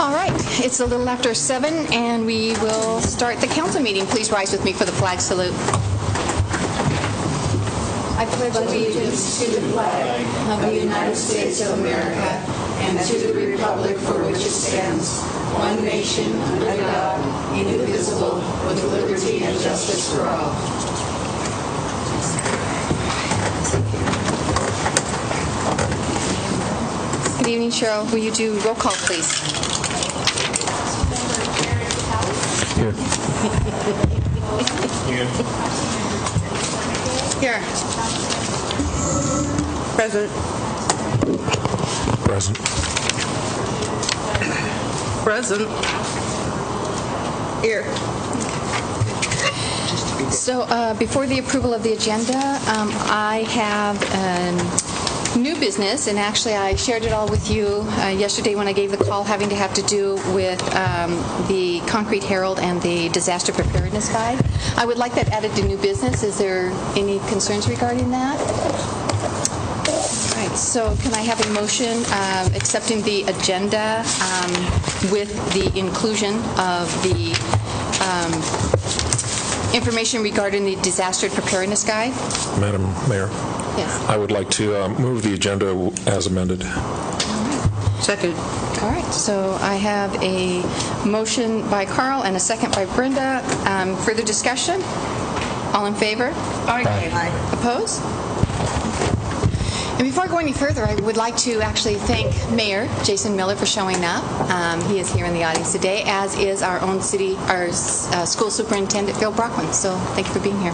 All right, it's a little after 7, and we will start the council meeting. Please rise with me for the flag salute. I pledge allegiance to the flag of the United States of America and to the republic for which it stands, one nation, under God, indivisible, with liberty and justice for all. Good evening, Cheryl. Will you do roll call, please? Here. Here. Present. Present. Present. Here. So before the approval of the agenda, I have new business, and actually I shared it all with you yesterday when I gave the call having to have to do with the Concrete Herald and the Disaster Preparedness Guide. I would like that added to new business. Is there any concerns regarding that? All right, so can I have a motion accepting the agenda with the inclusion of the information regarding the Disaster Preparedness Guide? Madam Mayor, Yes. I would like to move the agenda as amended. Second. All right, so I have a motion by Carl and a second by Brenda. Further discussion? All in favor? Aye. Opposed? And before I go any further, I would like to actually thank Mayor Jason Miller for showing up. He is here in the audience today, as is our own school superintendent, Phil Brockman. So thank you for being here.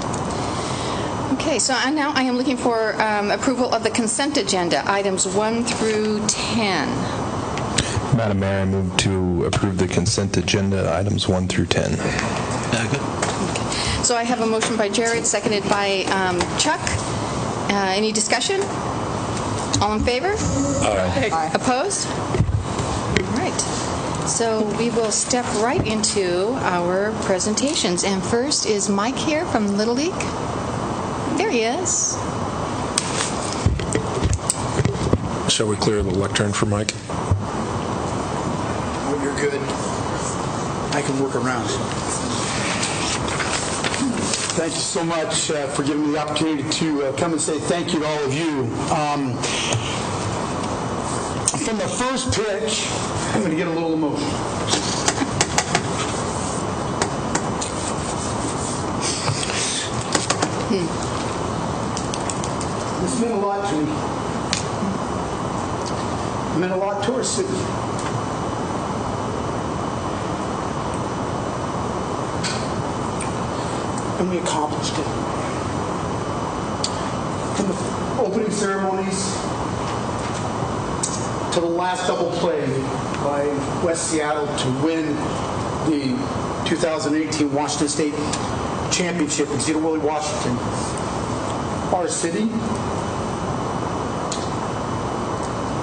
Okay, so now I am looking for approval of the consent agenda, items 1 through 10. Madam Mayor, I move to approve the consent agenda, items 1 through 10. So I have a motion by Jared, seconded by Chuck. Any discussion? All in favor? Aye. Opposed? All right. So we will step right into our presentations. And first is Mike here from Little League. There he is. Shall we clear the lectern for Mike? Oh, you're good. I can work around it. Thank you so much for giving me the opportunity to come and say thank you to all of you. From the first pitch, I'm going to get a little emotional. This meant a lot to me. It meant a lot to our city. And we accomplished it. From the opening ceremonies to the last double play by West Seattle to win the 2018 Washington State Championship in Sedro-Woolley, Washington. Our city,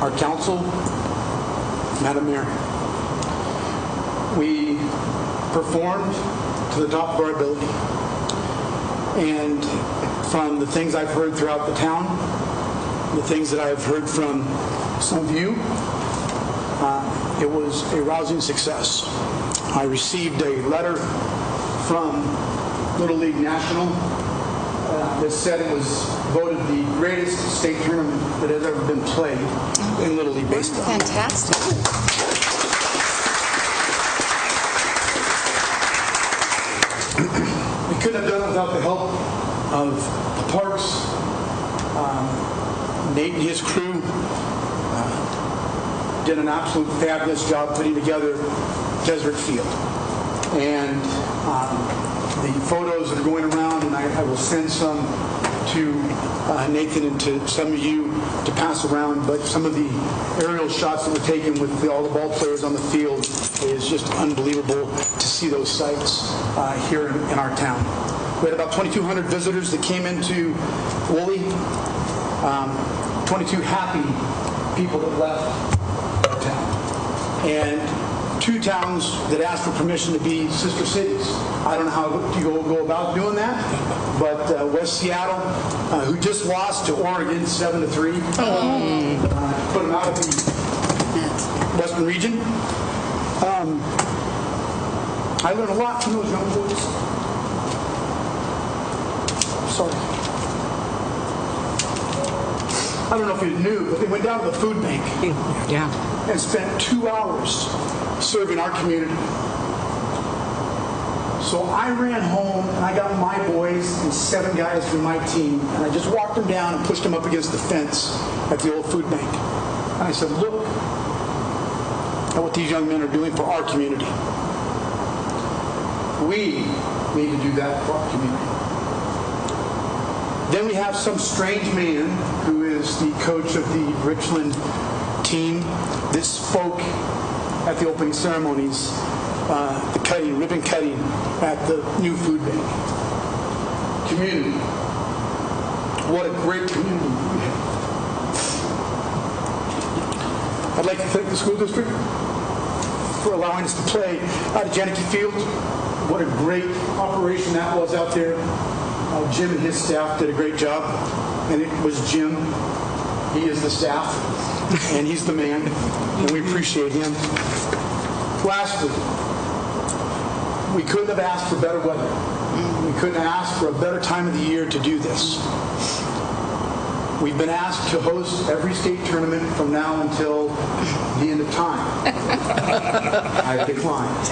our council, Madam Mayor, we performed to the top of our ability. And from the things I've heard throughout the town, the things that I've heard from some of you, it was a rousing success. I received a letter from Little League National that said it was voted the greatest state tournament that has ever been played in Little League baseball. Fantastic. We couldn't have done it without the help of the Parks, Nate and his crew did an absolute fabulous job putting together Desert Field. And the photos that are going around, and I will send some to Nathan and to some of you to pass around, but some of the aerial shots that were taken with all the ball players on the field is just unbelievable to see those sights here in our town. We had about 2,200 visitors that came into Woolley, 22 happy people that left our town, and 2 towns that asked for permission to be sister cities. I don't know how you go about doing that, but West Seattle, who just lost to Oregon 7-3, put them out of the Western region. I learned a lot from those young boys. Sorry. I don't know if you knew, but they went down to the food bank Yeah. and spent 2 hours serving our community. So I ran home and I got my boys and 7 guys from my team, and I just walked them down and pushed them up against the fence at the old food bank. And I said, look at what these young men are doing for our community. We need to do that for our community. Then we have some strange man who is the coach of the Richland team that spoke at the opening ceremonies, the ribbon cutting at the new food bank. Community. What a great community we have. I'd like to thank the school district for allowing us to play out of Janicki Field. What a great operation that was out there. Jim and his staff did a great job, and it was Jim. He is the staff, and he's the man, and we appreciate him. Lastly, we couldn't have asked for better weather. We couldn't have asked for a better time of the year to do this. We've been asked to host every state tournament from now until the end of time. I've declined.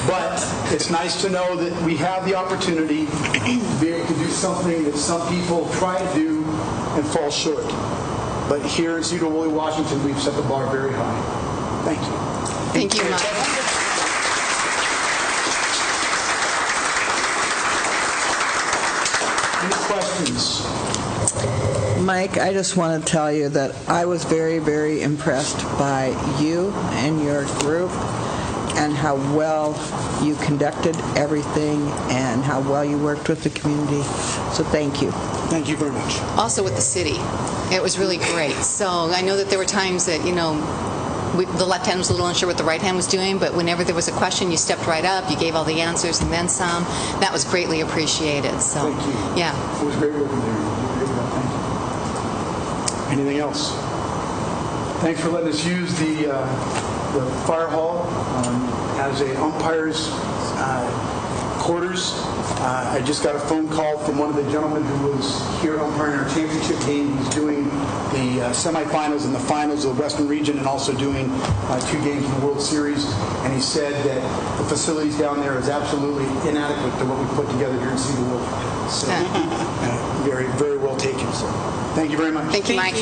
But it's nice to know that we have the opportunity to be able to do something that some people try to do and fall short. But here in Sedro-Woolley, Washington, we've set the bar very high. Thank you. Thank you, Mike. Any questions? Mike, I just want to tell you that I was very, very impressed by you and your group and how well you conducted everything and how well you worked with the community. So thank you. Thank you very much. Also with the city. It was really great. So I know that there were times that, the left hand was a little unsure what the right hand was doing, but whenever there was a question, you stepped right up, you gave all the answers and then some. That was greatly appreciated. So, Thank you. Yeah. It was great working there. Thank you. Anything else? Thanks for letting us use the fire hall as a umpire's quarters. I just got a phone call from one of the gentlemen who was here umpiring our championship game. He's doing the semifinals and the finals of the Western region and also doing 2 games in the World Series. And he said that the facilities down there is absolutely inadequate to what we put together here in Sedro-Woolley. So very, very well taken. So thank you very much. Thank you, Mike.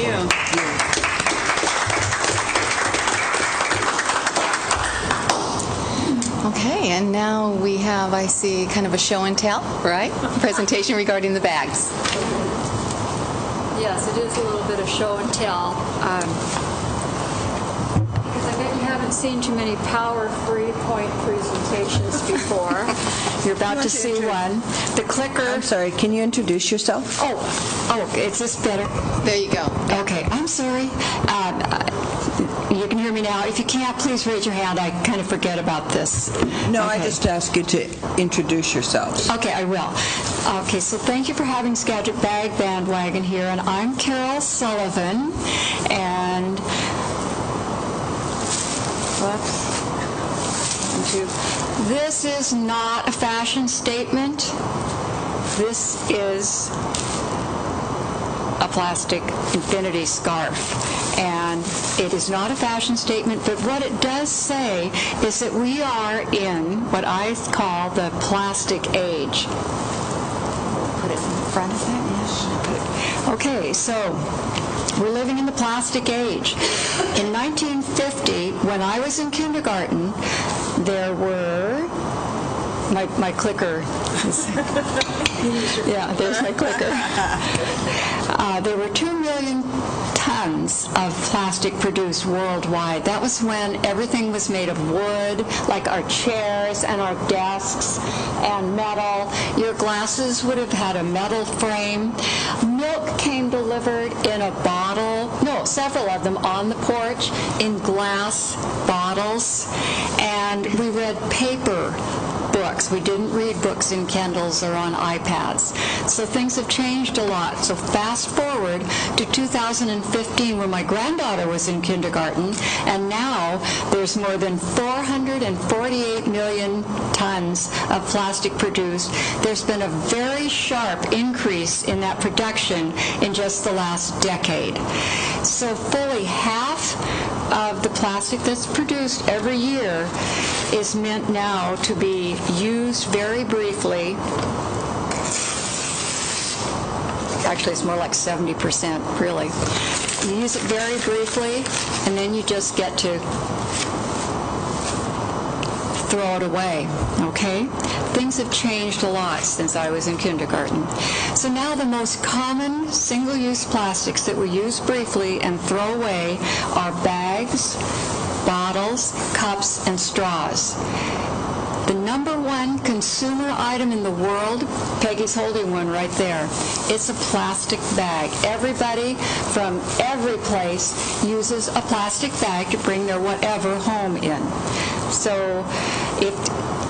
Okay, and now we have, I see, kind of a show and tell, right? Presentation regarding the bags. Yes, it is a little bit of show and tell. Because I bet you haven't seen too many Power 3-point presentations before. You're about to see one. The clicker. I'm sorry, can you introduce yourself? Oh, is this better? There you go. Okay, I'm sorry. You can hear me now. If you can't, please raise your hand. I kind of forget about this. No, Okay. I just ask you to introduce yourselves. Okay, I will. Okay, so thank you for having Skagit Bag Bandwagon here, and I'm Carol Sullivan, and this is not a fashion statement. This is a plastic infinity scarf, and it is not a fashion statement, but what it does say is that we are in what I call the plastic age. Put it in front of that? Yes. Okay, so we're living in the plastic age. In 1950, when I was in kindergarten, there were my clicker. Yeah, there's my clicker. There were 2 million tons of plastic produced worldwide. That was when everything was made of wood, like our chairs and our desks, and metal. Your glasses would have had a metal frame. Milk came delivered in a bottle, several of them on the porch, in glass bottles. And we read paper books. We didn't read books in Kindles or on iPads. So things have changed a lot. So fast forward to 2015 when my granddaughter was in kindergarten, and now there's more than 448 million tons of plastic produced. There's been a very sharp increase in that production in just the last decade. So fully half of the plastic that's produced every year is meant now to be used very briefly. Actually, it's more like 70%, really. You use it very briefly, and then you just get to throw it away, okay? Things have changed a lot since I was in kindergarten. So now the most common single-use plastics that we use briefly and throw away are bags, bottles, cups, and straws. The number one consumer item in the world, Peggy's holding one right there, it's a plastic bag. Everybody from every place uses a plastic bag to bring their whatever home in. So if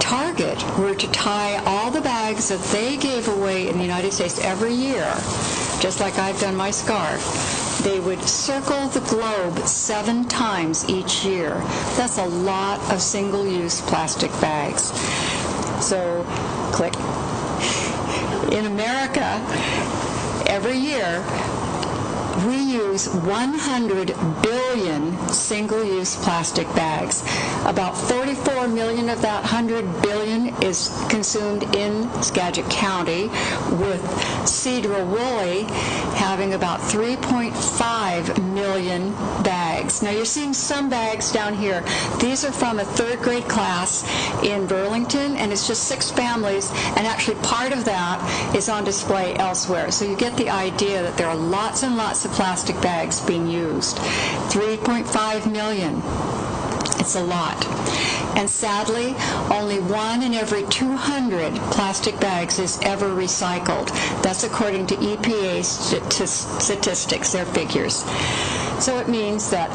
Target were to tie all the bags that they gave away in the United States every year, just like I've done my scarf, they would circle the globe 7 times each year. That's a lot of single-use plastic bags. So, click. In America, every year, we use 100 billion single-use plastic bags. About 44 million of that 100 billion is consumed in Skagit County, with Sedro-Woolley having about 3.5 million bags. Now, you're seeing some bags down here. These are from a 3rd grade class in Burlington, and it's just 6 families, and actually part of that is on display elsewhere. So you get the idea that there are lots and lots of plastic bags being used. 3.5 million. It's a lot. And sadly, only 1 in every 200 plastic bags is ever recycled. That's according to EPA statistics, their figures. So it means that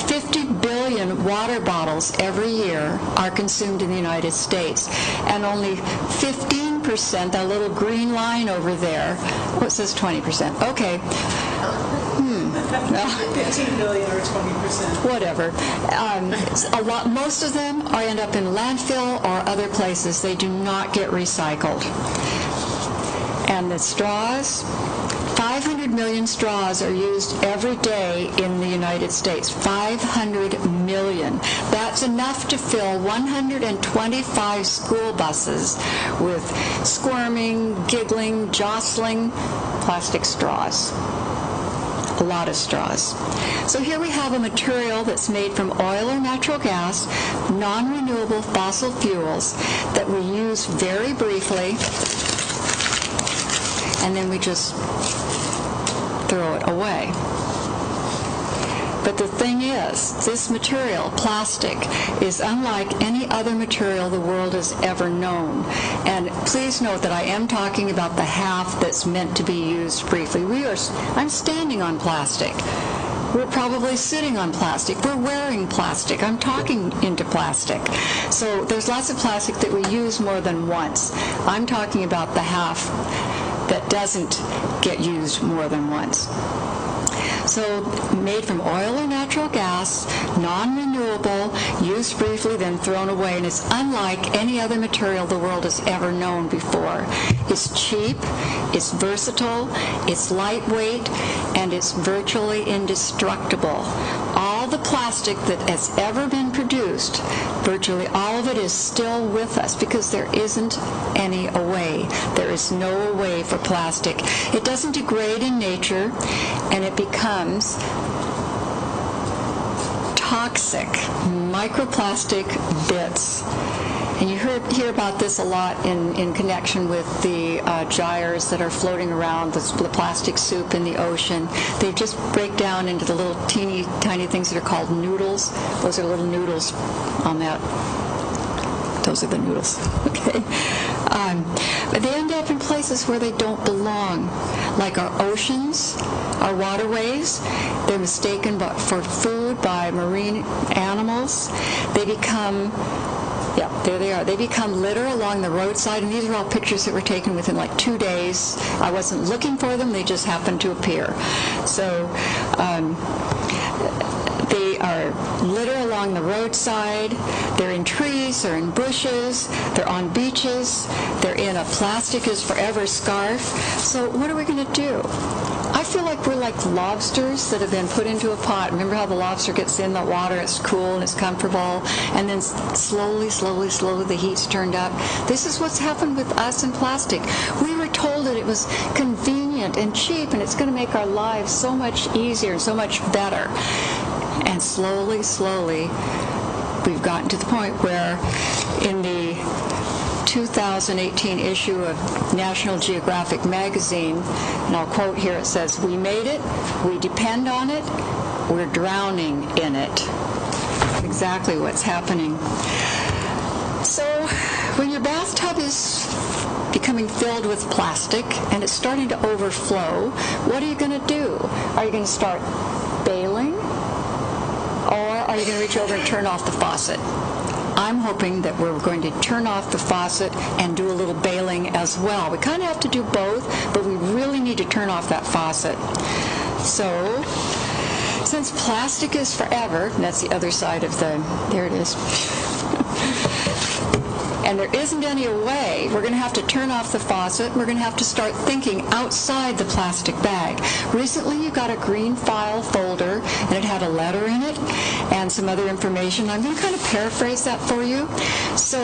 50 billion water bottles every year are consumed in the United States, and only 15%, that little green line over there, it says 20%. Okay. 15 billion or 20%. Whatever. Most of them end up in landfill or other places. They do not get recycled. And the straws, 500 million straws are used every day in the United States. 500 million. That's enough to fill 125 school buses with squirming, giggling, jostling plastic straws. A lot of straws. So here we have a material that's made from oil or natural gas, non-renewable fossil fuels that we use very briefly, and then we just throw it away. But the thing is, this material, plastic, is unlike any other material the world has ever known. And please note that I am talking about the half that's meant to be used briefly. I'm standing on plastic. We're probably sitting on plastic. We're wearing plastic. I'm talking into plastic. So there's lots of plastic that we use more than once. I'm talking about the half that doesn't get used more than once. So made from oil or natural gas, non-renewable, used briefly, then thrown away, and it's unlike any other material the world has ever known before. It's cheap, it's versatile, it's lightweight, and it's virtually indestructible. All the plastic that has ever been produced, virtually all of it is still with us because there isn't any away. There is no away for plastic. It doesn't degrade in nature, and it becomes toxic microplastic bits. And you hear about this a lot in connection with the gyres that are floating around, the plastic soup in the ocean. They just break down into the little teeny tiny things that are called noodles. Those are little noodles on that. Those are the noodles. Okay. But they end up in places where they don't belong, like our oceans, our waterways. They're mistaken for food by marine animals. They become Yeah, there they are. They become litter along the roadside, and these are all pictures that were taken within like 2 days. I wasn't looking for them, they just happened to appear. So they are litter along the roadside, they're in trees, they're in bushes, they're on beaches, they're in a plastic is forever scarf. So what are we going to do? I feel like we're like lobsters that have been put into a pot. Remember how the lobster gets in the water, it's cool and it's comfortable, and then slowly the heat's turned up. This is what's happened with us in plastic. We were told that it was convenient and cheap and it's going to make our lives so much easier and so much better. And slowly, we've gotten to the point where in the 2018 issue of National Geographic magazine, and I'll quote here, it says, "We made it, we depend on it, we're drowning in it." That's exactly what's happening. So when your bathtub is becoming filled with plastic and it's starting to overflow, what are you going to do? Are you going to start bailing? Or are you going to reach over and turn off the faucet? I'm hoping that we're going to turn off the faucet and do a little bailing as well. We kind of have to do both, but we really need to turn off that faucet. So, since plastic is forever, and that's the other side of the, there it is, and there isn't any way, we're going to have to turn off the faucet. We're going to have to start thinking outside the plastic bag. Recently, you got a green file folder, and it had a letter in it and some other information. I'm going to kind of paraphrase that for you. So,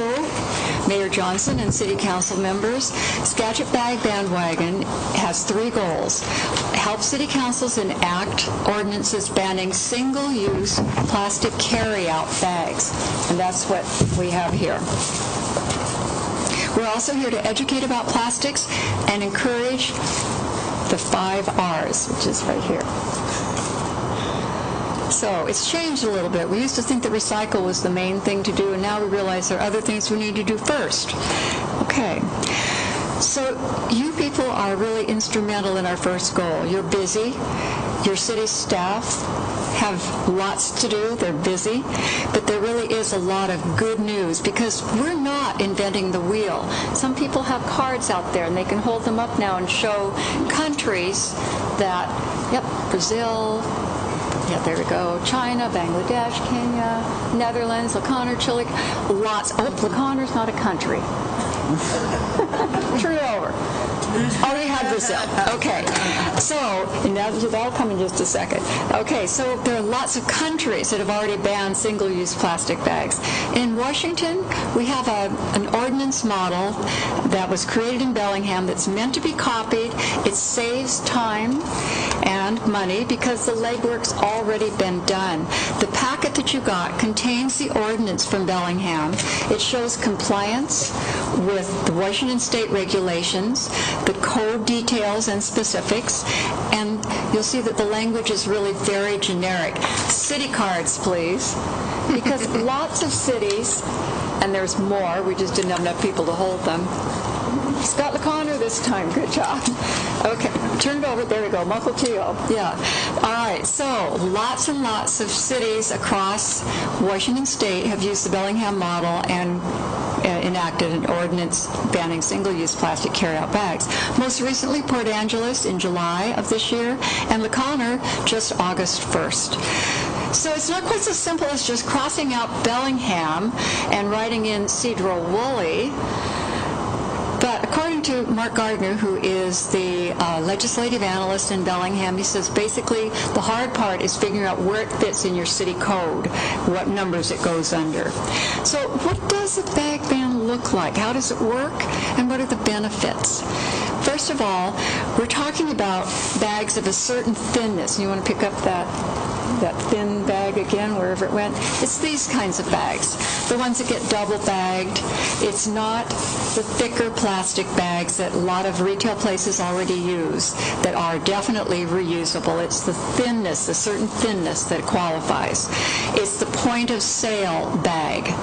Mayor Johnson and City Council members, Skagit Bag Bandwagon has 3 goals. Help City Councils enact ordinances banning single-use plastic carry-out bags. And that's what we have here. We're also here to educate about plastics and encourage the 5 R's, which is right here. So it's changed a little bit. We used to think that recycle was the main thing to do, and now we realize there are other things we need to do first. Okay. So you people are really instrumental in our first goal. You're busy. Your city staff have lots to do. They're busy. But there really is a lot of good news because we're not inventing the wheel. Some people have cards out there and they can hold them up now and show countries that, yep, Brazil, yeah, there we go, China, Bangladesh, Kenya, Netherlands, Laconia, Chile, lots. Oh, Laconia's not a country. Turn it over. Oh, we had Brazil. Okay. So, and that'll come in just a second. Okay, so there are lots of countries that have already banned single-use plastic bags. In Washington, we have an ordinance model that was created in Bellingham that's meant to be copied. It saves time and money because the legwork's already been done. The packet that you got contains the ordinance from Bellingham. It shows compliance with the Washington state regulations, the code details and specifics, and you'll see that the language is really very generic. City cards, please, because lots of cities, and there's more, we just didn't have enough people to hold them. Scott LeConnor this time, good job. Okay, turn it over, there we go, Mukilteo, yeah. All right, so lots and lots of cities across Washington state have used the Bellingham model and enacted an ordinance banning single-use plastic carry-out bags. Most recently, Port Angeles in July of this year, and LeConnor just August 1st. So it's not quite so simple as just crossing out Bellingham and writing in Sedro-Woolley. But according to Mark Gardner, who is the legislative analyst in Bellingham, he says basically the hard part is figuring out where it fits in your city code, what numbers it goes under. So what does a bag ban look like? How does it work? And what are the benefits? First of all, we're talking about bags of a certain thinness. You want to pick up that thin bag again, wherever it went. It's these kinds of bags, the ones that get double bagged. It's not the thicker plastic bags that a lot of retail places already use that are definitely reusable. It's the thinness, the certain thinness that qualifies. It's the point of sale bag.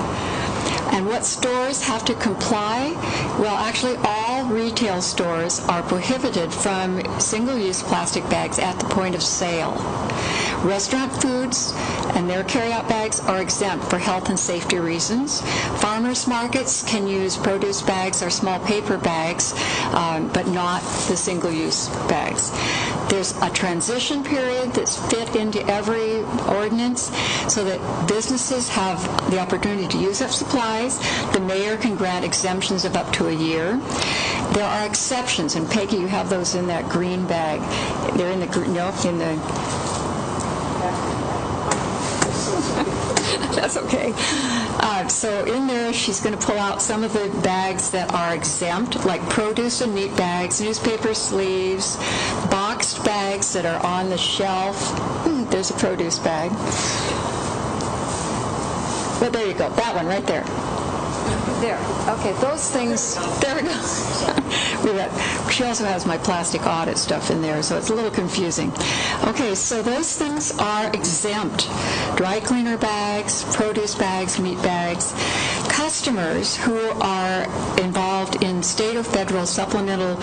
And what stores have to comply? Well, actually, all retail stores are prohibited from single-use plastic bags at the point of sale. Restaurant foods and their carryout bags are exempt for health and safety reasons. Farmers markets can use produce bags or small paper bags, but not the single-use bags. There's a transition period that's fit into every ordinance so that businesses have the opportunity to use up supplies. The mayor can grant exemptions of up to a year. There are exceptions, and Peggy, you have those in that green bag. They're in the That's okay. So in there, she's going to pull out some of the bags that are exempt, like produce and meat bags, newspaper sleeves, boxed bags that are on the shelf. There's a produce bag. Well, there you go. That one right there. There. Okay, those things, there we go. She also has my plastic audit stuff in there, so it's a little confusing. Okay, so those things are exempt. Dry cleaner bags, produce bags, meat bags. Customers who are involved in state or federal supplemental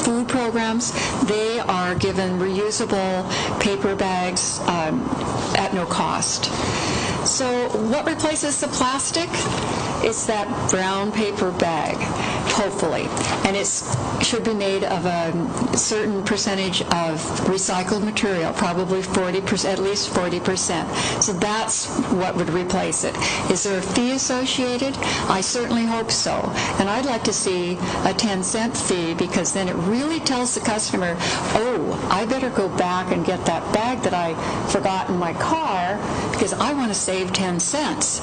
food programs, they are given reusable paper bags at no cost. So what replaces the plastic? It's that brown paper bag, hopefully. And it should be made of a certain percentage of recycled material, probably 40%, at least 40%. So that's what would replace it. Is there a fee associated? I certainly hope so. And I'd like to see a 10-cent fee, because then it really tells the customer, oh, I better go back and get that bag that I forgot in my car because I want to save 10 cents.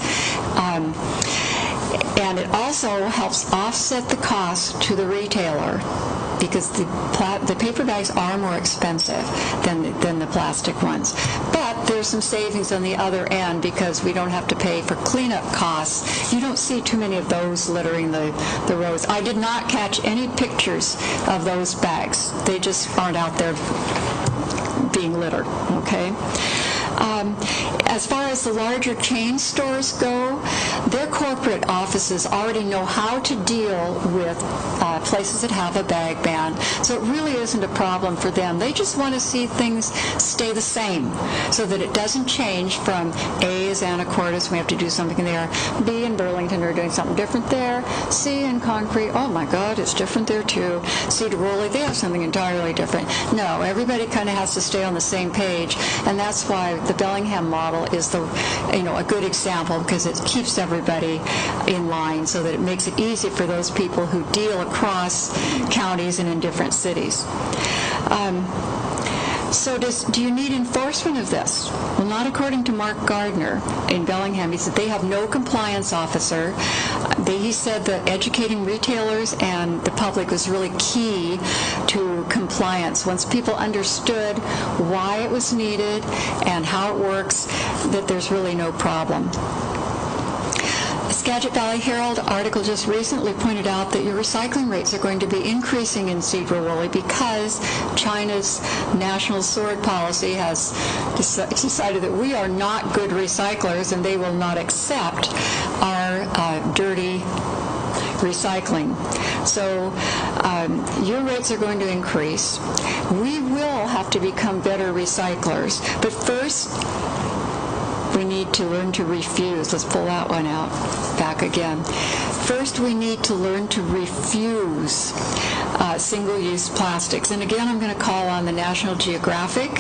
And it also helps offset the cost to the retailer, because the paper bags are more expensive than the plastic ones. But there's some savings on the other end, because we don't have to pay for cleanup costs. You don't see too many of those littering the roads. I did not catch any pictures of those bags. They just aren't out there being littered, okay? As far as the larger chain stores go, their corporate offices already know how to deal with places that have a bag ban, so it really isn't a problem for them. They just want to see things stay the same so that it doesn't change from A is Anacortes, we have to do something there, B in Burlington, we're doing something different there, C in Concrete, oh my God, it's different there too, Sedro-Woolley, they have something entirely different. No, everybody kind of has to stay on the same page, and that's why the Bellingham model is a good example, because it keeps everybody in line so that it makes it easy for those people who deal across counties and in different cities. So do you need enforcement of this? Well, not according to Mark Gardner in Bellingham. He said they have no compliance officer. He said that educating retailers and the public was really key to compliance. Once people understood why it was needed and how it works, that there's really no problem. Skagit Valley Herald article just recently pointed out that your recycling rates are going to be increasing in Sedro-Woolley because China's national sword policy has decided that we are not good recyclers and they will not accept our dirty recycling. So your rates are going to increase. We will have to become better recyclers, but first we need to learn to refuse. Let's pull that one out back again. First, we need to learn to refuse single-use plastics. And again, I'm going to call on the National Geographic,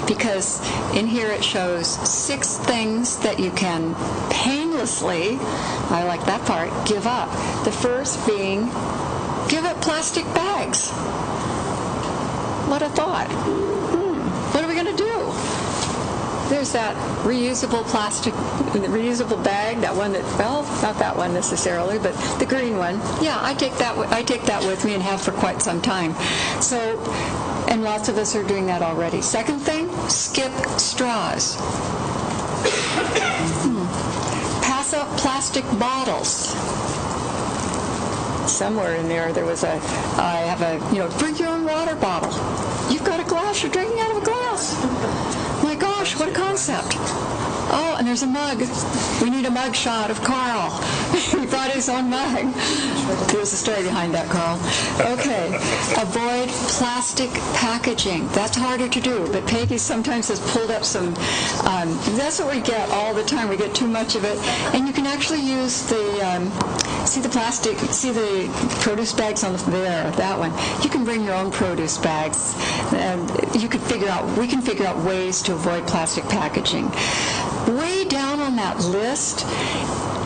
because in here it shows 6 things that you can painlessly, I like that part, give up. The first being, give up plastic bags. What a thought. What are we going to do? There's that reusable reusable bag, that one that, well, not that one necessarily, but the green one. Yeah, I take that with me and have for quite some time. So, and lots of us are doing that already. Second thing, skip straws. Pass up plastic bottles. Somewhere in there was I have a, bring your own water bottle. You've got a glass, you're drinking out of a glass. My gosh, what a concept. Oh, and and there's a mug. We need a mug shot of Carl. He brought his own mug. There's a story behind that, Carl. Okay. Avoid plastic packaging. That's harder to do, but Peggy sometimes has pulled up some, that's what we get all the time. We get too much of it. And you can actually use see the produce bags on there, that one. You can bring your own produce bags. And we can figure out ways to avoid plastic packaging. Way down on that list,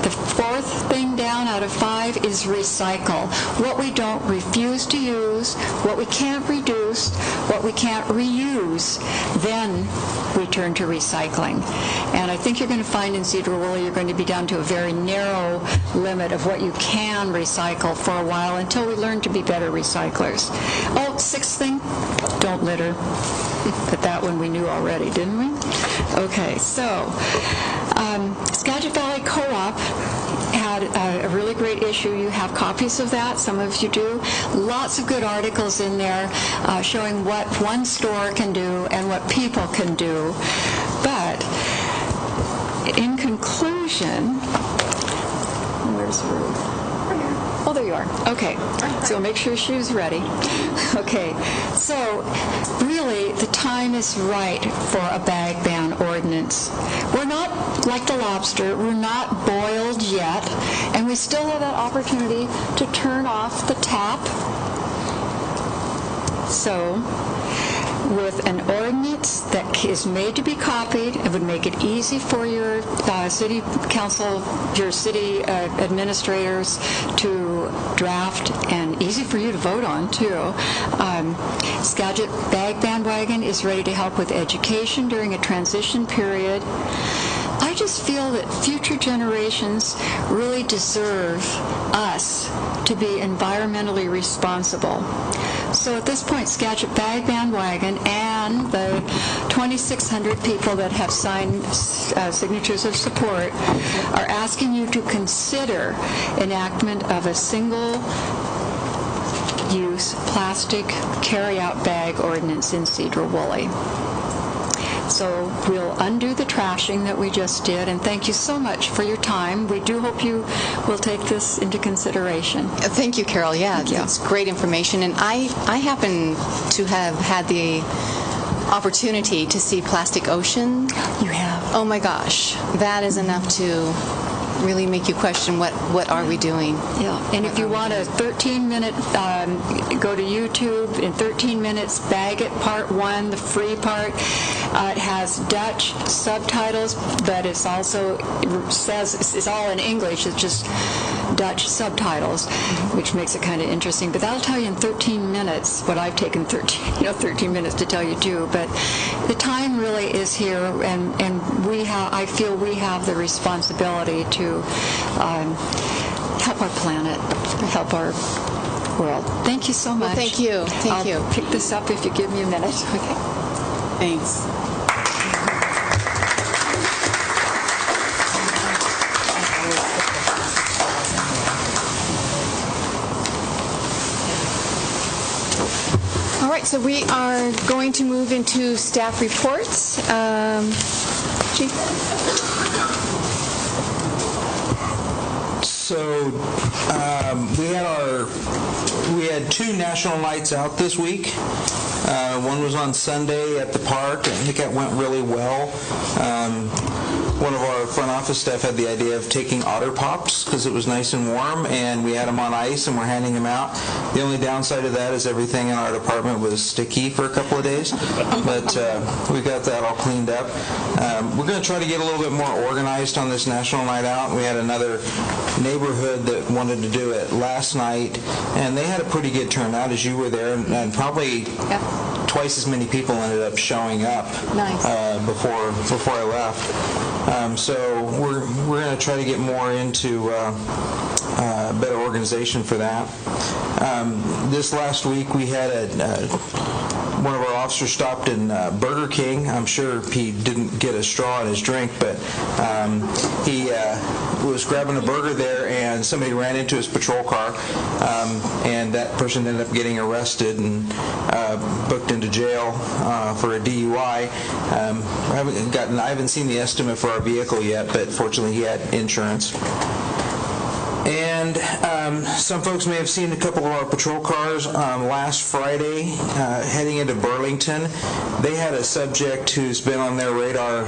the fourth thing down out of 5 is recycle. What we don't refuse to use, what we can't reduce, what we can't reuse, then we turn to recycling. And I think you're going to find in Sedro-Woolley you're going to be down to a very narrow limit of what you can recycle for a while until we learn to be better recyclers. Oh, 6th thing, don't litter. But that one we knew already, didn't we? Okay, so Skagit Valley Co-op had a really great issue. You have copies of that. Some of you do. Lots of good articles in there showing what one store can do and what people can do. But in conclusion, where's Ruth? Oh, there you are. Okay. So make sure she's ready. Okay. So really, the time is right for a bag ban ordinance. We're not like the lobster. We're not boiled yet. And we still have that opportunity to turn off the tap. So with an ordinance that is made to be copied, it would make it easy for your city council, your city administrators to draft, and easy for you to vote on, too. Skagit Bag Bandwagon is ready to help with education during a transition period. I just feel that future generations really deserve us to be environmentally responsible. So at this point, Skagit Bag Bandwagon and the 2,600 people that have signed signatures of support are asking you to consider enactment of a single-use plastic carry-out bag ordinance in Sedro-Woolley. So we'll undo the trashing that we just did, and thank you so much for your time. We do hope you will take this into consideration. Thank you, Carol. Yeah, it's great information. And I happen to have had the opportunity to see Plastic Ocean. You have. Oh my gosh, that is enough to really make you question what are we doing. Yeah, and if you want a 13-minute, go to YouTube, in 13 minutes, Bag It Part 1, the free part. It has Dutch subtitles, but it's also, it's all in English, it's just Dutch subtitles, which makes it kind of interesting. But that'll tell you in 13 minutes what I've taken 13 minutes to tell you too. But the time really is here, and I feel we have the responsibility to help our planet, help our world. Thank you so much. Well, thank you. Thank you. I'll pick this up if you give me a minute. Okay. Thanks. All right, so we are going to move into staff reports. Chief? So we had 2 national nights out this week. One was on Sunday at the park. I think that went really well. One of our front office staff had the idea of taking Otter Pops because it was nice and warm, and we had them on ice and we're handing them out. The only downside of that is everything in our department was sticky for a couple of days, but we got that all cleaned up. We're going to try to get a little bit more organized on this national night out. We had another neighborhood that wanted to do it last night, and they had a pretty good turnout as you were there, and probably twice as many people ended up showing up before I left. So we're going to try to get more into better organization for that. This last week we had one of our officers stopped in Burger King. I'm sure he didn't get a straw in his drink, but he was grabbing a burger there, and somebody ran into his patrol car, and that person ended up getting arrested and booked into jail for a DUI. I haven't seen the estimate for our vehicle yet, but fortunately he had insurance. And some folks may have seen a couple of our patrol cars last Friday heading into Burlington. They had a subject who's been on their radar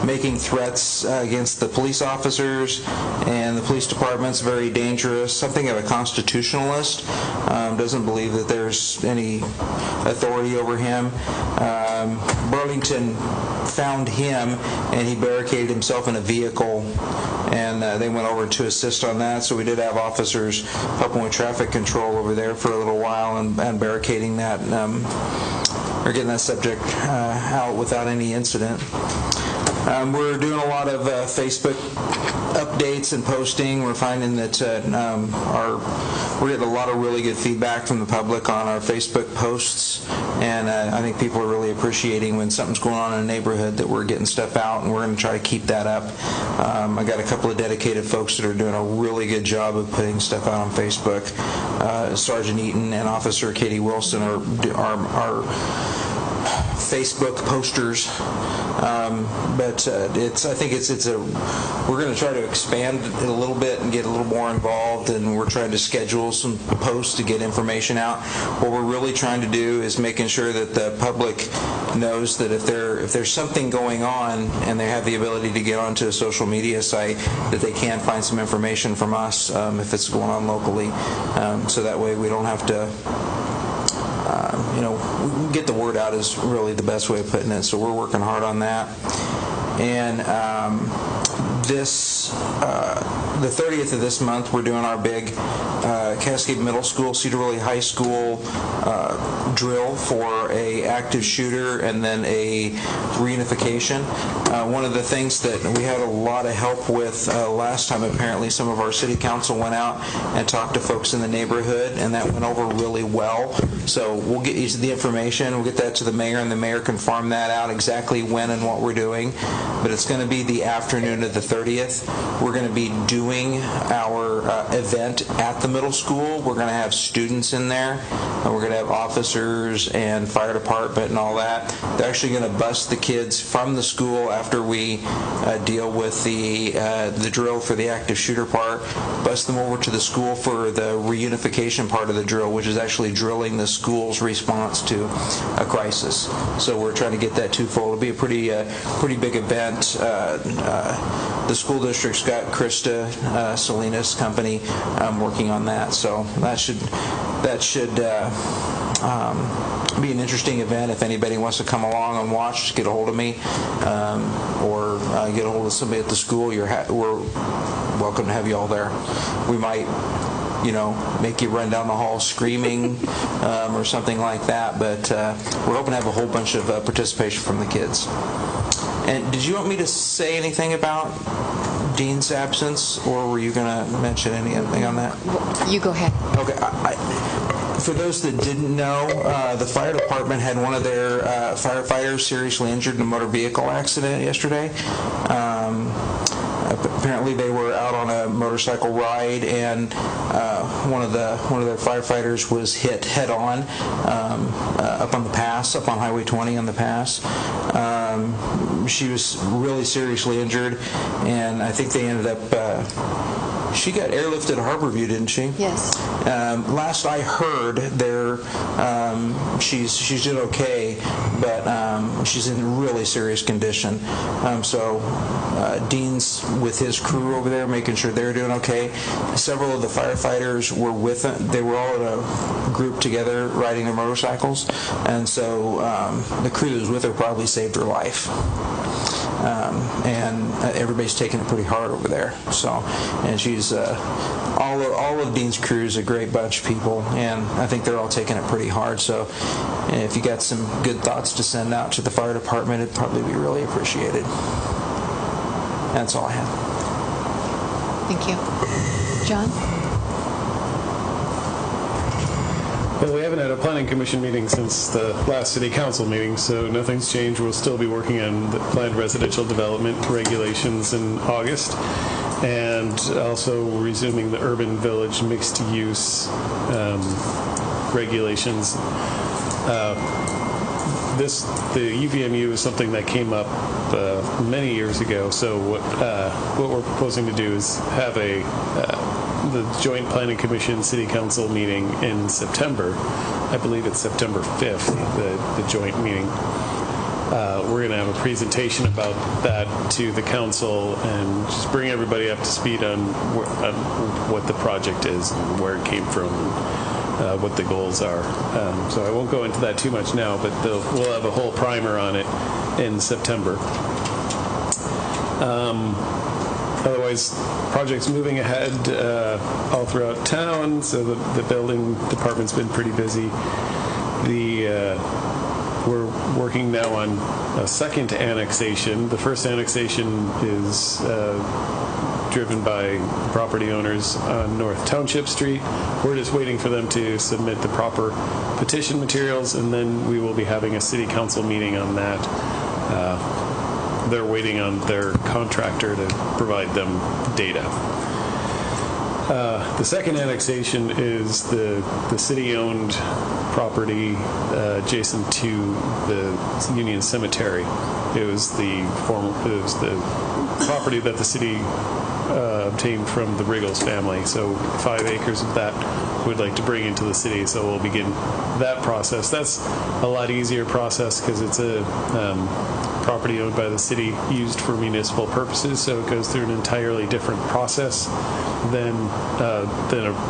making threats against the police officers and the police department's very dangerous, something of a constitutionalist, doesn't believe that there's any authority over him. Burlington found him, and he barricaded himself in a vehicle, and they went over to assist on that. So we did have officers helping with traffic control over there for a little while and barricading that, or getting that subject out without any incident. We're doing a lot of Facebook updates and posting. We're finding that we're getting a lot of really good feedback from the public on our Facebook posts, and I think people are really appreciating when something's going on in a neighborhood that we're getting stuff out, and we're going to try to keep that up. I got a couple of dedicated folks that are doing a really good job of putting stuff out on Facebook. Sergeant Eaton and Officer Katie Wilson are Facebook posters, but I think we're going to try to expand it a little bit and get a little more involved, and we're trying to schedule some posts to get information out. What we're really trying to do is making sure that the public knows that if there's something going on and they have the ability to get onto a social media site, that they can find some information from us if it's going on locally, so that way we don't have to get the word out is really the best way of putting it. So we're working hard on that. And the 30th of this month, we're doing our big Cascade Middle School, Sedro-Woolley High School drill for a active shooter and then a reunification. One of the things that we had a lot of help with last time, apparently some of our city council went out and talked to folks in the neighborhood, and that went over really well. So we'll get you the information, we'll get that to the mayor, and the mayor can farm that out exactly when and what we're doing. But it's going to be the afternoon of the 30th. We're going to be doing our event at the middle school. We're going to have students in there, and we're going to have officers and fire department and all that. They're actually going to bus the kids from the school after we deal with the drill for the active shooter part, bus them over to the school for the reunification part of the drill, which is actually drilling the school's response to a crisis. So we're trying to get that twofold. It'll be a pretty big event. The school district's got Krista Salinas Company working on that, so that should be an interesting event. If anybody wants to come along and watch, just get a hold of me, or get a hold of somebody at the school. We're welcome to have you all there. We might make you run down the hall screaming or something like that, but we're hoping to have a whole bunch of participation from the kids. And did you want me to say anything about Dean's absence, or were you going to mention anything on that? You go ahead. Okay. For those that didn't know, the fire department had one of their firefighters seriously injured in a motor vehicle accident yesterday. Apparently they were out on a motorcycle ride, and one of their firefighters was hit head on up on the pass, up on Highway 20 on the pass. She was really seriously injured, and I think they ended up she got airlifted to Harborview, didn't she? Yes. Last I heard, she's doing okay, but she's in really serious condition. So Dean's with his crew over there, making sure they're doing okay. Several of the firefighters were with them. They were all in a group together riding their motorcycles, and so the crew that was with her probably saved her life. And everybody's taking it pretty hard over there. So, and she's all of Dean's crew is a great bunch of people, and I think they're all taking it pretty hard. So, if you got some good thoughts to send out to the fire department, it'd probably be really appreciated. That's all I have. Thank you. John? Well, we haven't had a planning commission meeting since the last city council meeting, so nothing's changed. We'll still be working on the planned residential development regulations in August, and also resuming the urban village mixed use regulations. The UVMU is something that came up many years ago. So what we're proposing to do is have the Joint Planning Commission City Council meeting in September. I believe it's September 5th, the joint meeting. We're going to have a presentation about that to the council and just bring everybody up to speed on what the project is and where it came from and what the goals are. So I won't go into that too much now, but we'll have a whole primer on it in September. Otherwise, projects moving ahead all throughout town, so the building department's been pretty busy. We're working now on a second annexation. The first annexation is driven by property owners on North Township Street. We're just waiting for them to submit the proper petition materials, and then we will be having a city council meeting on that. They're waiting on their contractor to provide them data. The second annexation is the city-owned property adjacent to the Union Cemetery. It was the property that the city obtained from the Riggles family. So 5 acres of that we'd like to bring into the city. So we'll begin that process. That's a lot easier process because it's a property owned by the city used for municipal purposes, so it goes through an entirely different process than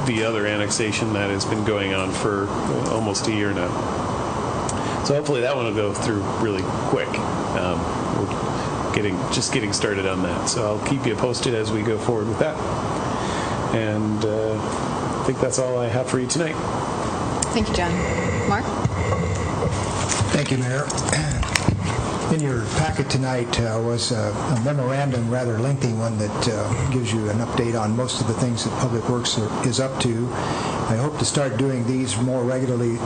the other annexation that has been going on for almost a year now. So hopefully that one will go through really quick. We're just getting started on that. So I'll keep you posted as we go forward with that. And I think that's all I have for you tonight. Thank you, John. Mark? Thank you, Mayor. In your packet tonight was a memorandum, rather lengthy one, that gives you an update on most of the things that Public Works is up to. I hope to start doing these more regularly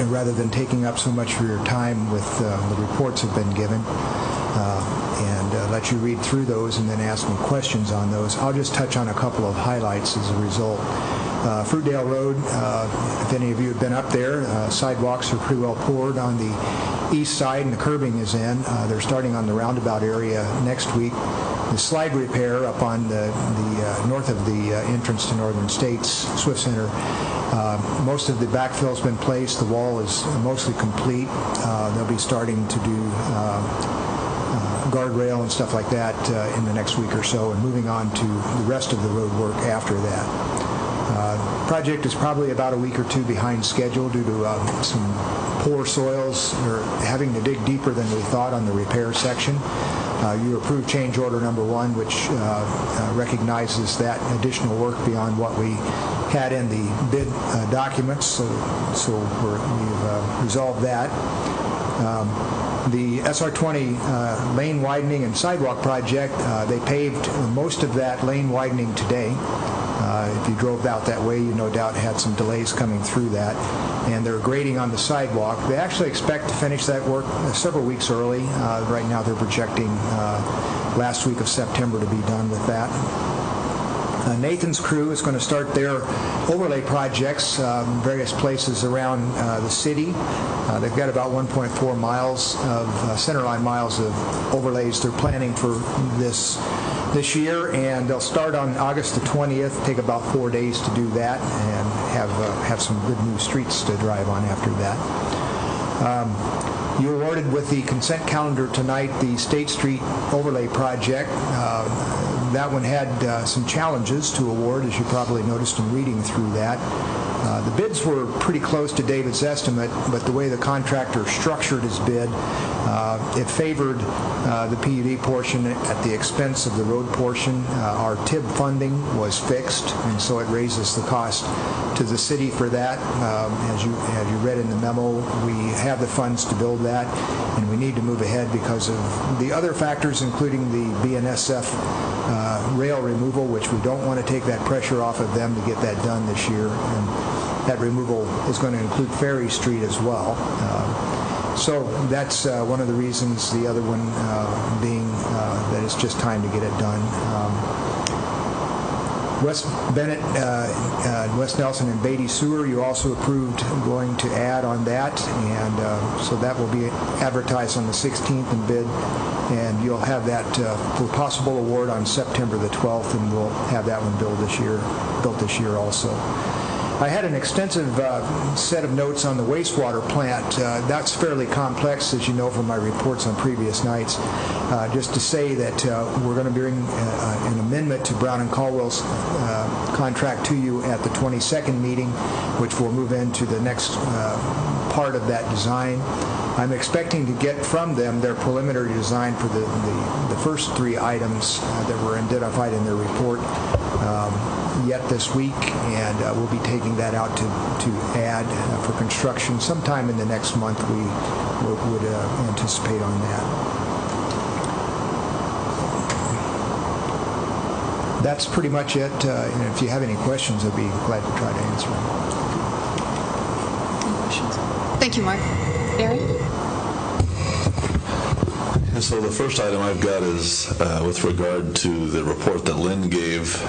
rather than taking up so much of your time with the reports have been given, and let you read through those and then ask me questions on those. I'll just touch on a couple of highlights as a result. Fruitdale Road, if any of you have been up there, sidewalks are pretty well poured on the east side and the curbing is in. They're starting on the roundabout area next week. The slide repair up on the north of the entrance to Northern States Swift Center, most of the backfill's been placed. The wall is mostly complete. They'll be starting to do guardrail and stuff like that in the next week or so, and moving on to the rest of the road work after that. Project is probably about a week or two behind schedule due to some poor soils or having to dig deeper than we thought on the repair section. You approved change order number 1, which recognizes that additional work beyond what we had in the bid documents, so we've resolved that. The SR20 lane widening and sidewalk project, they paved most of that lane widening today. If you drove out that way, you no doubt had some delays coming through that. And they're grading on the sidewalk. They actually expect to finish that work several weeks early. Right now they're projecting last week of September to be done with that. Nathan's crew is going to start their overlay projects in various places around the city. They've got about 1.4 miles of centerline miles of overlays they're planning for this year, and they'll start on August the 20th, take about 4 days to do that, and have some good new streets to drive on after that. You awarded with the consent calendar tonight the State Street Overlay Project. That one had some challenges to award, as you probably noticed in reading through that. The bids were pretty close to David's estimate, but the way the contractor structured his bid, it favored the PUD portion at the expense of the road portion. Our TIB funding was fixed, and so it raises the cost to the city for that. As you read in the memo, we have the funds to build that, and we need to move ahead because of the other factors, including the BNSF rail removal, which we don't want to take that pressure off of them to get that done this year. And that removal is going to include Ferry Street as well. So that's one of the reasons, the other one being that it's just time to get it done. West Bennett, West Nelson, and Beatty Sewer, you also approved going to add on that, and so that will be advertised on the 16th and bid, and you'll have that for possible award on September the 12th, and we'll have that one built this year also. I had an extensive set of notes on the wastewater plant. That's fairly complex, as you know from my reports on previous nights. Just to say that we're going to bring an amendment to Brown and Caldwell's contract to you at the 22nd meeting, which will move into the next part of that design. I'm expecting to get from them their preliminary design for the first 3 items that were identified in their report yet this week, and we'll be taking that out to add for construction sometime in the next month. We would anticipate on that. That's pretty much it. And if you have any questions, I'd be glad to try to answer them. Any questions? Thank you, Mark. Aaron? So the first item I've got is with regard to the report that Lynn gave.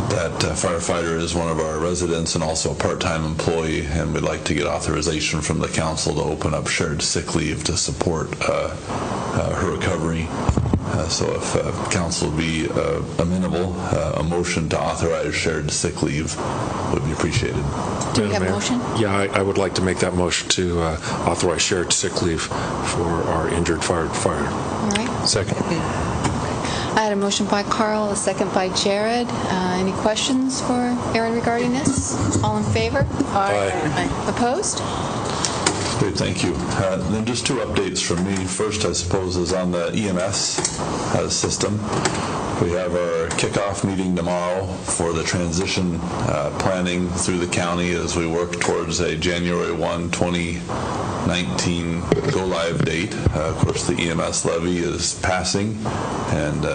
That firefighter is one of our residents and also a part-time employee, and we'd like to get authorization from the council to open up shared sick leave to support her recovery. So if council would be amenable, a motion to authorize shared sick leave would be appreciated. Do we have a motion? Yeah, I would like to make that motion to authorize shared sick leave for our injured firefighter. All right. Second. I had a motion by Carl, a second by Jared. Any questions for Aaron regarding this? All in favor? Aye. Opposed? Great, thank you. Then just 2 updates from me. First, I suppose, is on the EMS system. We have our kickoff meeting tomorrow for the transition planning through the county as we work towards a January 1, 2019 go-live date. Of course, the EMS levy is passing, and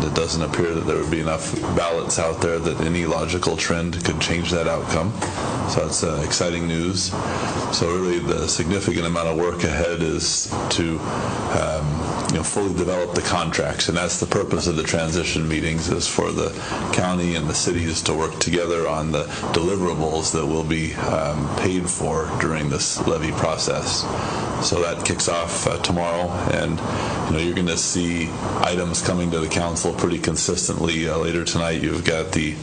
it doesn't appear that there would be enough ballots out there that any logical trend could change that outcome. So that's exciting news. So really the significant amount of work ahead is to fully develop the contracts, and that's the purpose of the transition meetings, is for the county and the cities to work together on the deliverables that will be paid for during this levy process. So that kicks off tomorrow, and you're going to see items coming to the council pretty consistently. Later tonight you've got the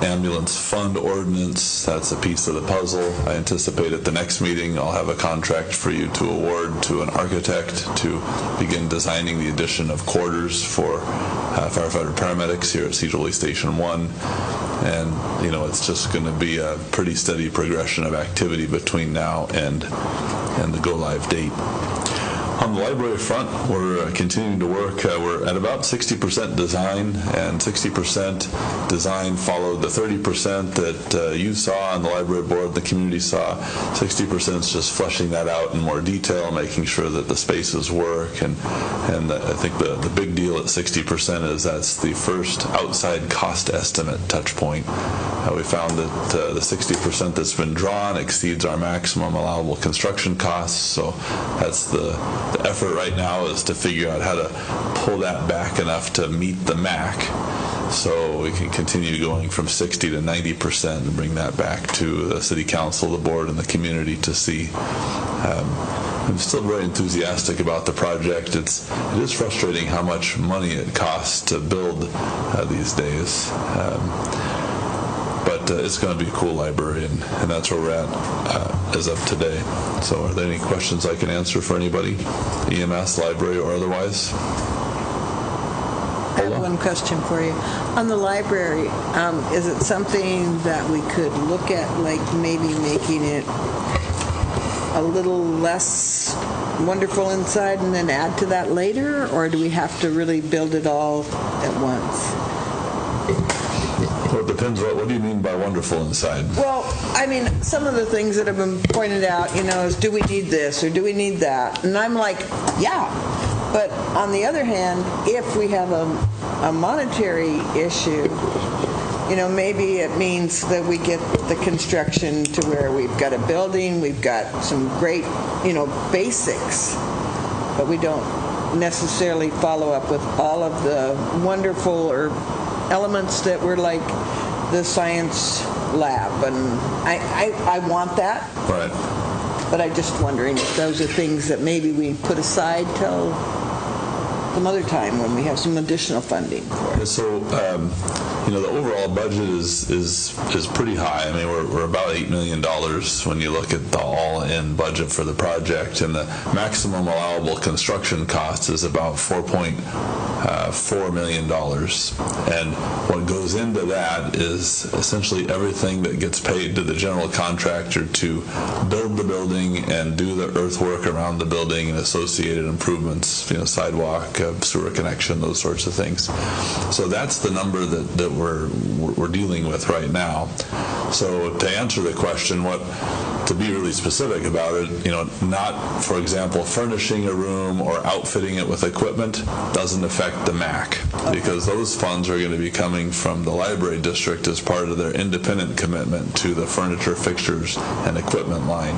ambulance fund ordinance. That's a piece of the puzzle. I anticipate at the next meeting I'll have a contract for you to award to an architect to begin designing the addition of quarters for firefighter paramedics here at Sedro-Woolley Station 1. And it's just going to be a pretty steady progression of activity between now and the go-live date. On the library front, we're continuing to work. We're at about 60% design, and 60% design followed the 30% that you saw on the library board, the community saw. 60% is just fleshing that out in more detail, making sure that the spaces work. And I think the big deal at 60% is that's the first outside cost estimate touch point. We found that the 60% that's been drawn exceeds our maximum allowable construction costs, so that's the effort right now, is to figure out how to pull that back enough to meet the MAC, so we can continue going from 60 to 90% and bring that back to the city council, the board, and the community to see. I'm still very enthusiastic about the project. It is frustrating how much money it costs to build these days. But it's going to be a cool library, and that's where we're at as of today. So are there any questions I can answer for anybody, EMS, library, or otherwise? I have one question for you. On the library, is it something that we could look at, like maybe making it a little less wonderful inside and then add to that later, or do we have to really build it all at once? Well, it depends. What do you mean by wonderful inside? Well, I mean, some of the things that have been pointed out, is do we need this or do we need that? And I'm like, yeah. But on the other hand, if we have a monetary issue, maybe it means that we get the construction to where we've got a building, we've got some great, basics, but we don't necessarily follow up with all of the wonderful elements that were like the science lab, and I want that. Right. But I'm just wondering if those are things that maybe we put aside till some other time when we have some additional funding for it. So, the overall budget is pretty high. I mean, we're about $8 million when you look at the all-in budget for the project, and the maximum allowable construction cost is about $4.4 million. And what goes into that is essentially everything that gets paid to the general contractor to build the building and do the earthwork around the building and associated improvements, sidewalk, sewer connection, those sorts of things. So that's the number that we're dealing with right now. So to answer the question, to be really specific about it, not, for example, furnishing a room or outfitting it with equipment doesn't affect the MAC, because those funds are going to be coming from the library district as part of their independent commitment to the furniture, fixtures, and equipment line.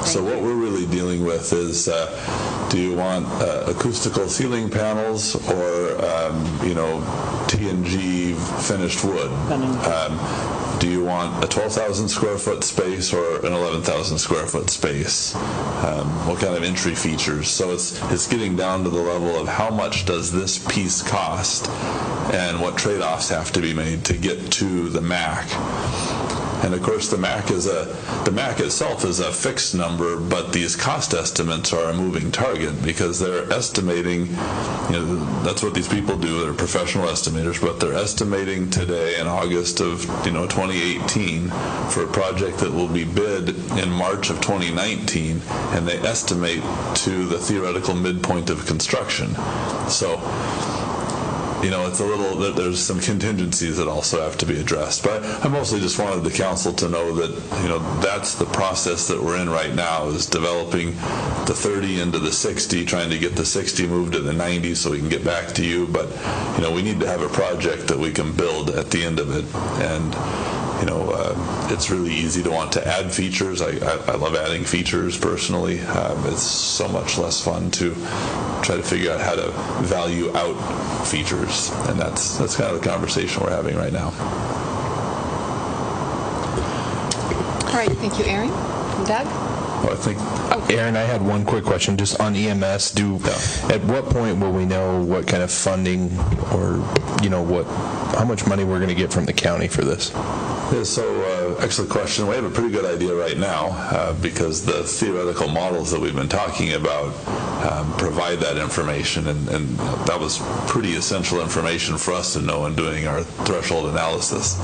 So what we're really dealing with is, do you want acoustical ceiling panels or, T&G finished wood? Do you want a 12,000 square foot space or an 11,000 square foot space? What kind of entry features? So it's getting down to the level of how much does this piece cost and what trade-offs have to be made to get to the MAC. And of course, the MAC itself is a fixed number, but these cost estimates are a moving target because they're estimating. That's what these people do. They're professional estimators, but they're estimating today in August of 2018 for a project that will be bid in March of 2019, and they estimate to the theoretical midpoint of construction. So, it's a little, there's some contingencies that also have to be addressed. But I mostly just wanted the council to know that, that's the process that we're in right now, is developing the 30 into the 60, trying to get the 60 moved to the 90 so we can get back to you. But, we need to have a project that we can build at the end of it. And, it's really easy to want to add features. I love adding features personally. It's so much less fun to try to figure out how to value out features, and that's kind of the conversation we're having right now. All right, thank you, Aaron. Doug? Well, I think, Aaron, I had one quick question just on EMS. At what point will we know what kind of funding or, how much money we're going to get from the county for this? Yeah, so excellent question. We have a pretty good idea right now because the theoretical models that we've been talking about provide that information, and that was pretty essential information for us to know in doing our threshold analysis.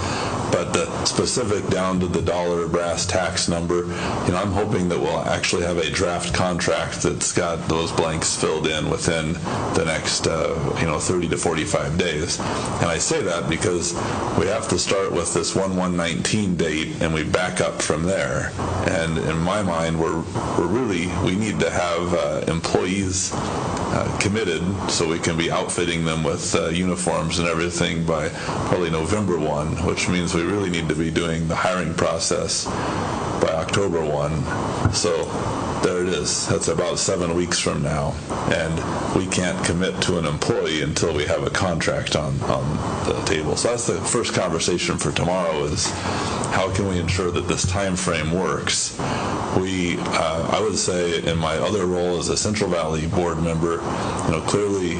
But the specific down to the dollar brass tax number, I'm hoping that we'll actually have a draft contract that's got those blanks filled in within the next 30 to 45 days. And I say that because we have to start with this 1/1/19 date, and we back up from there. And in my mind, we need to have employees committed so we can be outfitting them with uniforms and everything by probably November 1, which means we really need to be doing the hiring process by October 1. So there it is. That's about 7 weeks from now. And we can't commit to an employee until we have a contract on the table. So that's the first conversation for tomorrow, is how can we ensure that this time frame works? I would say in my other role as a Central Valley board member, clearly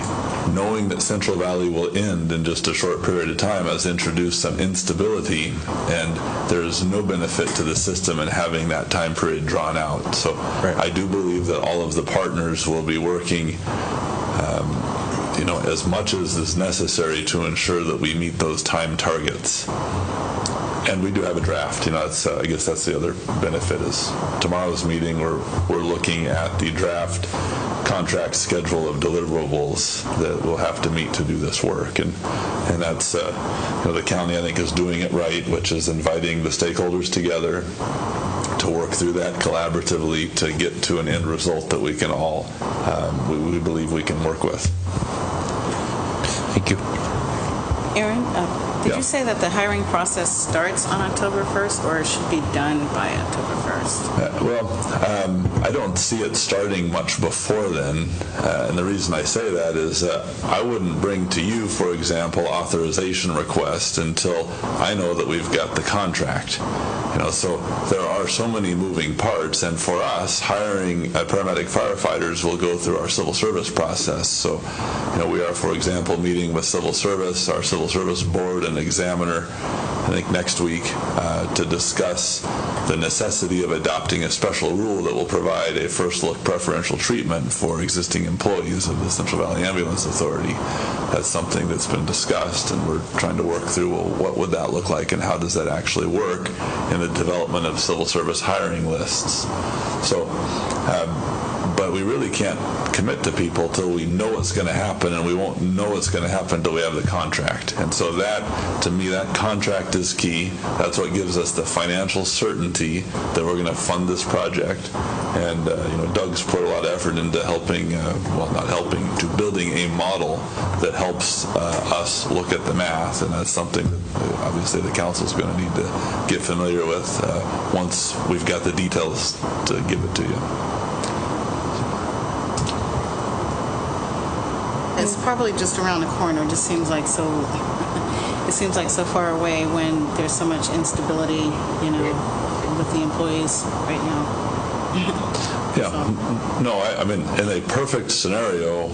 knowing that Central Valley will end in just a short period of time has introduced some instability, and there's no benefit to the system in having that time period drawn out. So I do believe that all of the partners will be working as much as is necessary to ensure that we meet those time targets. And we do have a draft. I guess that's the other benefit, is tomorrow's meeting we're looking at the draft contract schedule of deliverables that we'll have to meet to do this work. And that's, the county, I think, is doing it right, which is inviting the stakeholders together to work through that collaboratively to get to an end result that we can all, we believe we can work with. Thank you. Aaron? Did you say that the hiring process starts on October 1st, or it should be done by October 1st? I don't see it starting much before then, and the reason I say that is I wouldn't bring to you, for example, authorization request until I know that we've got the contract. So there are so many moving parts, and for us, hiring paramedic firefighters will go through our civil service process. So, we are, for example, meeting with civil service, our civil service board and examiner, I think next week, to discuss the necessity of adopting a special rule that will provide a first look preferential treatment for existing employees of the Central Valley Ambulance Authority. That's something that's been discussed, and we're trying to work through, well, what would that look like and how does that actually work in the development of civil service hiring lists. So, but we really can't commit to people till we know what's going to happen, and we won't know what's going to happen until we have the contract. And so that, to me, that contract is key. That's what gives us the financial certainty that we're going to fund this project. And Doug's put a lot of effort into helping, to building a model that helps us look at the math, and that's something that obviously the council's going to need to get familiar with once we've got the details to give it to you. It's probably just around the corner. It just seems like so. It seems like so far away when there's so much instability, with the employees right now. Yeah. So. No, I mean, in a perfect scenario,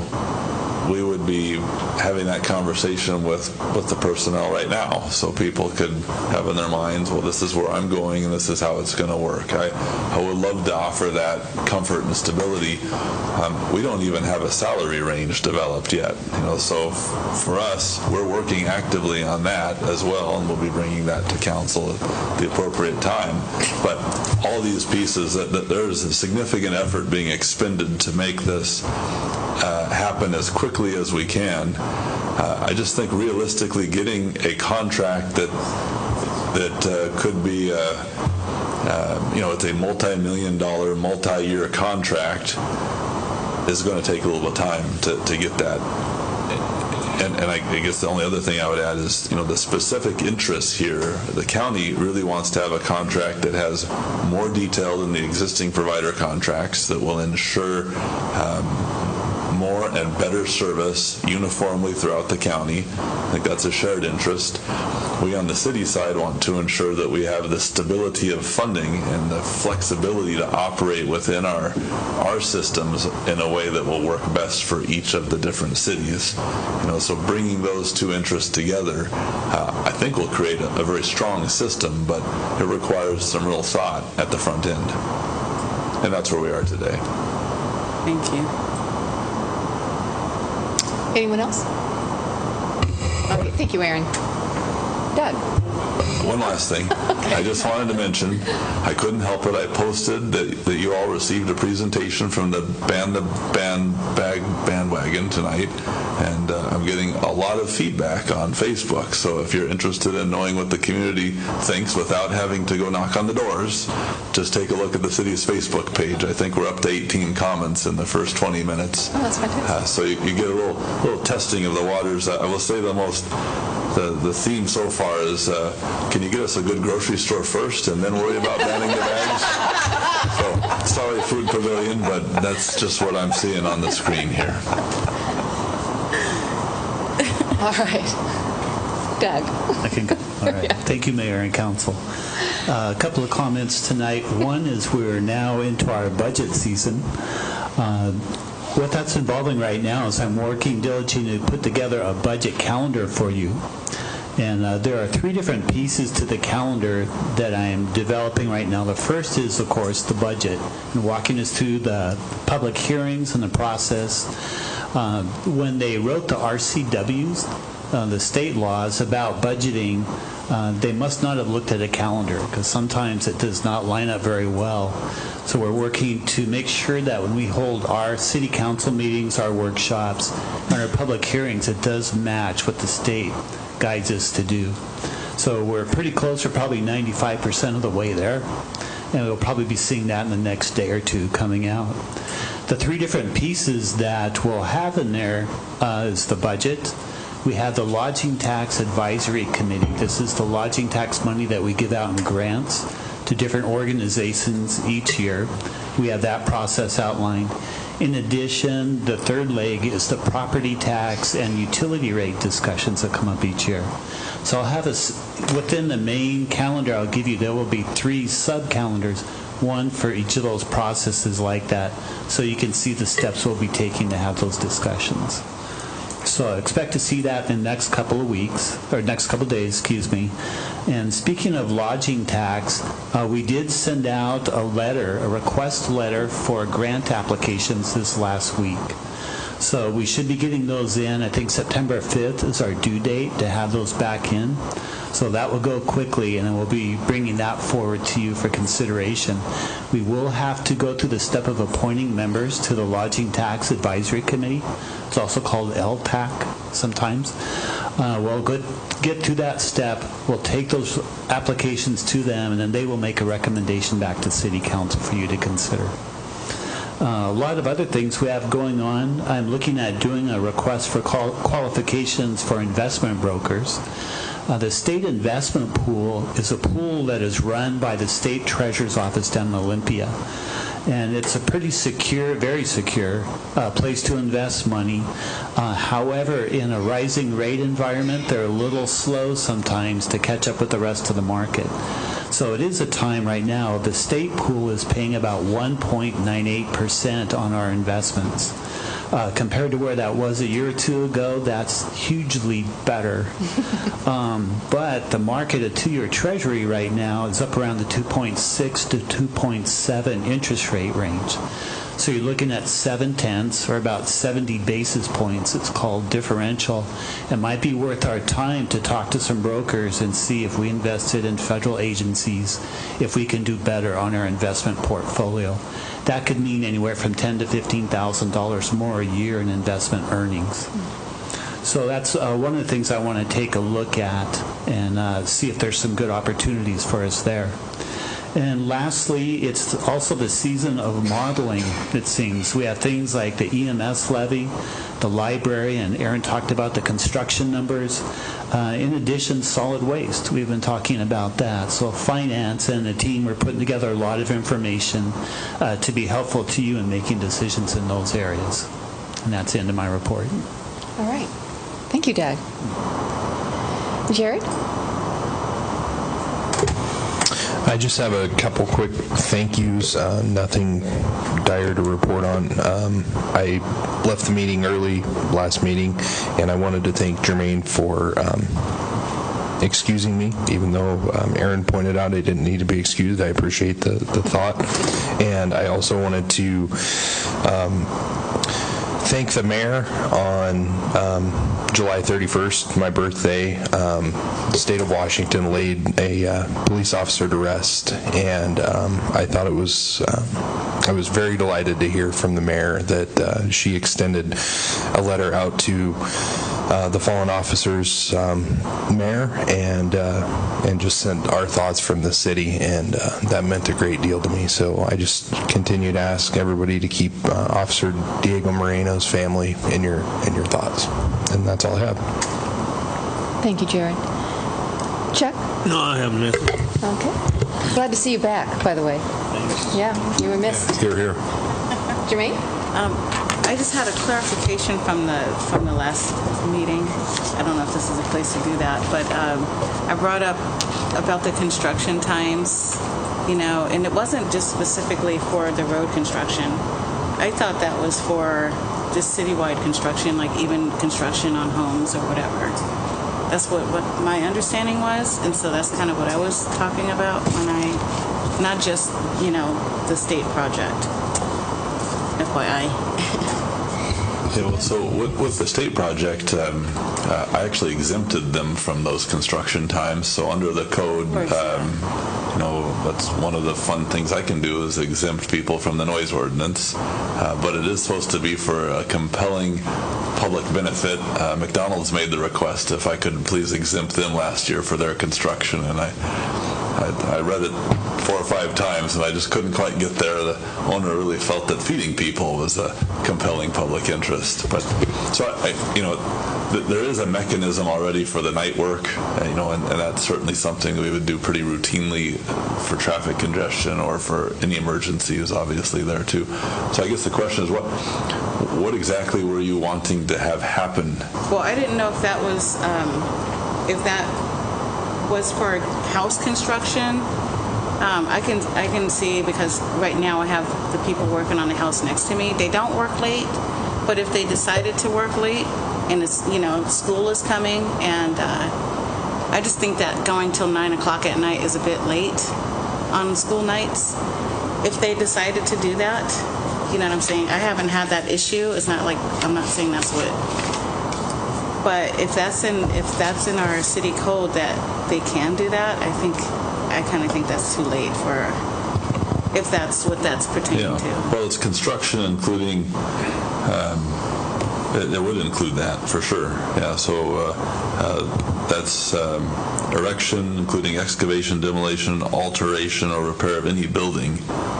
we would be having that conversation with the personnel right now, so people could have in their minds, well, this is where I'm going and this is how it's going to work. I would love to offer that comfort and stability. We don't even have a salary range developed yet, so for us, we're working actively on that as well, and we'll be bringing that to council at the appropriate time. But all these pieces, that there's a significant effort being expended to make this happen as quickly as we can. I just think realistically getting a contract that could be it's a multi-million dollar, multi-year contract is going to take a little bit of time to get that. And I guess the only other thing I would add is, the specific interests here. The county really wants to have a contract that has more detail than the existing provider contracts that will ensure more and better service uniformly throughout the county. I think that's a shared interest. We on the city side want to ensure that we have the stability of funding and the flexibility to operate within our systems in a way that will work best for each of the different cities. So bringing those two interests together, I think will create a very strong system, but it requires some real thought at the front end. And that's where we are today. Thank you. Anyone else? Okay, thank you, Aaron. Doug. One last thing. I just wanted to mention, I couldn't help it. I posted that you all received a presentation from the bandwagon tonight, and I'm getting a lot of feedback on Facebook. So if you're interested in knowing what the community thinks without having to go knock on the doors, just take a look at the city's Facebook page. I think we're up to 18 comments in the first 20 minutes. Oh, that's fantastic. So you get a little testing of the waters. I will say the theme so far is, can you get us a good grocery store first and then worry about banning the bags? So, sorry, Food Pavilion, but that's just what I'm seeing on the screen here. All right. Doug. I can go. All right. Yeah. Thank you, Mayor and Council. A couple of comments tonight. One is we're now into our budget season. What that's involving right now is I'm working diligently to put together a budget calendar for you. And there are three different pieces to the calendar that I am developing right now. The first is, of course, the budget, and walking us through the public hearings and the process. When they wrote the RCWs, the state laws about budgeting, they must not have looked at a calendar, because sometimes it does not line up very well. So we're working to make sure that when we hold our city council meetings, our workshops, and our public hearings, it does match what the state guides us to do. So we're pretty close. We're probably 95% of the way there, and we'll probably be seeing that in the next day or two coming out. The three different pieces that we'll have in there is the budget, we have the Lodging Tax Advisory Committee. This is the lodging tax money that we give out in grants to different organizations each year. We have that process outlined. In addition, the third leg is the property tax and utility rate discussions that come up each year. So I'll have within the main calendar I'll give you, there will be 3 sub-calendars, one for each of those processes like that, so you can see the steps we'll be taking to have those discussions. So I expect to see that in the next couple of weeks, or next couple of days, excuse me. And speaking of lodging tax, we did send out a request letter for grant applications this last week. So we should be getting those in. I think September 5th is our due date to have those back in. So that will go quickly, and then we'll be bringing that forward to you for consideration. We will have to go through the step of appointing members to the Lodging Tax Advisory Committee. It's also called LTAC sometimes. We'll get to that step. We'll take those applications to them, and then they will make a recommendation back to City Council for you to consider. A lot of other things we have going on. I'm looking at doing a request for qualifications for investment brokers. The state investment pool is a pool that is run by the state treasurer's office down in Olympia. And it's a pretty secure, very secure place to invest money. However, in a rising rate environment, they're a little slow sometimes to catch up with the rest of the market. So it is a time right now, the state pool is paying about 1.98% on our investments. Compared to where that was a year or two ago, that's hugely better. But the market at 2-year Treasury right now is up around the 2.6 to 2.7 interest rate range. So you're looking at 0.7, or about 70 basis points. It's called differential. It might be worth our time to talk to some brokers and see if we invested in federal agencies, if we can do better on our investment portfolio. That could mean anywhere from $10,000 to $15,000 more a year in investment earnings. So that's one of the things I want to take a look at and see if there's some good opportunities for us there. And lastly, it's also the season of modeling, it seems. We have things like the EMS levy, the library, and Aaron talked about the construction numbers. In addition, solid waste. We've been talking about that. So finance and the team are putting together a lot of information to be helpful to you in making decisions in those areas. And that's the end of my report. All right. Thank you, Doug. Jared? I just have a couple quick thank yous, nothing dire to report on. I left the meeting early last meeting, and I wanted to thank Jermaine for excusing me, even though Aaron pointed out I didn't need to be excused. I appreciate the thought. And I also wanted to thank the mayor on July 31st, my birthday. The state of Washington laid a police officer to rest, and I thought it was, I was very delighted to hear from the mayor that she extended a letter out to the fallen officer's mayor and just sent our thoughts from the city, and that meant a great deal to me. So I just continue to ask everybody to keep Officer Diego Moreno's family in your thoughts, and that's all I have. Thank you, Jared. Chuck? No, I have nothing. Okay. Glad to see you back, by the way. Thanks. Yeah, you were missed. Here, here. Jermaine? I just had a clarification from the last meeting. I don't know if this is a place to do that, but I brought up about the construction times, and it wasn't just specifically for the road construction. I thought that was for just citywide construction, like even construction on homes or whatever. That's what my understanding was, and so that's kind of what I was talking about when not just, the state project. FYI. Yeah, well, so with the state project, I actually exempted them from those construction times. So under the code, that's one of the fun things I can do is exempt people from the noise ordinance. But it is supposed to be for a compelling public benefit. McDonald's made the request if I could please exempt them last year for their construction, and I read it 4 or 5 times, and I just couldn't quite get there. The owner really felt that feeding people was a compelling public interest. But so there is a mechanism already for the night work, and that's certainly something we would do pretty routinely for traffic congestion or for any emergencies, obviously there too. So I guess the question is, what exactly were you wanting to have happen? Well, I didn't know if that was for house construction. I can see, because right now I have the people working on the house next to me. They don't work late, but if they decided to work late and it's school is coming, and I just think that going till 9 o'clock at night is a bit late on school nights. If they decided to do that, you know what I'm saying? I haven't had that issue. It's not like, I'm not saying that's what. But if that's in our city code that they can do that, I kind of think that's too late for, if that's what that's pertaining to. Well, it's construction, including. It would include that for sure. Yeah. So that's erection, including excavation, demolition, alteration, or repair of any building,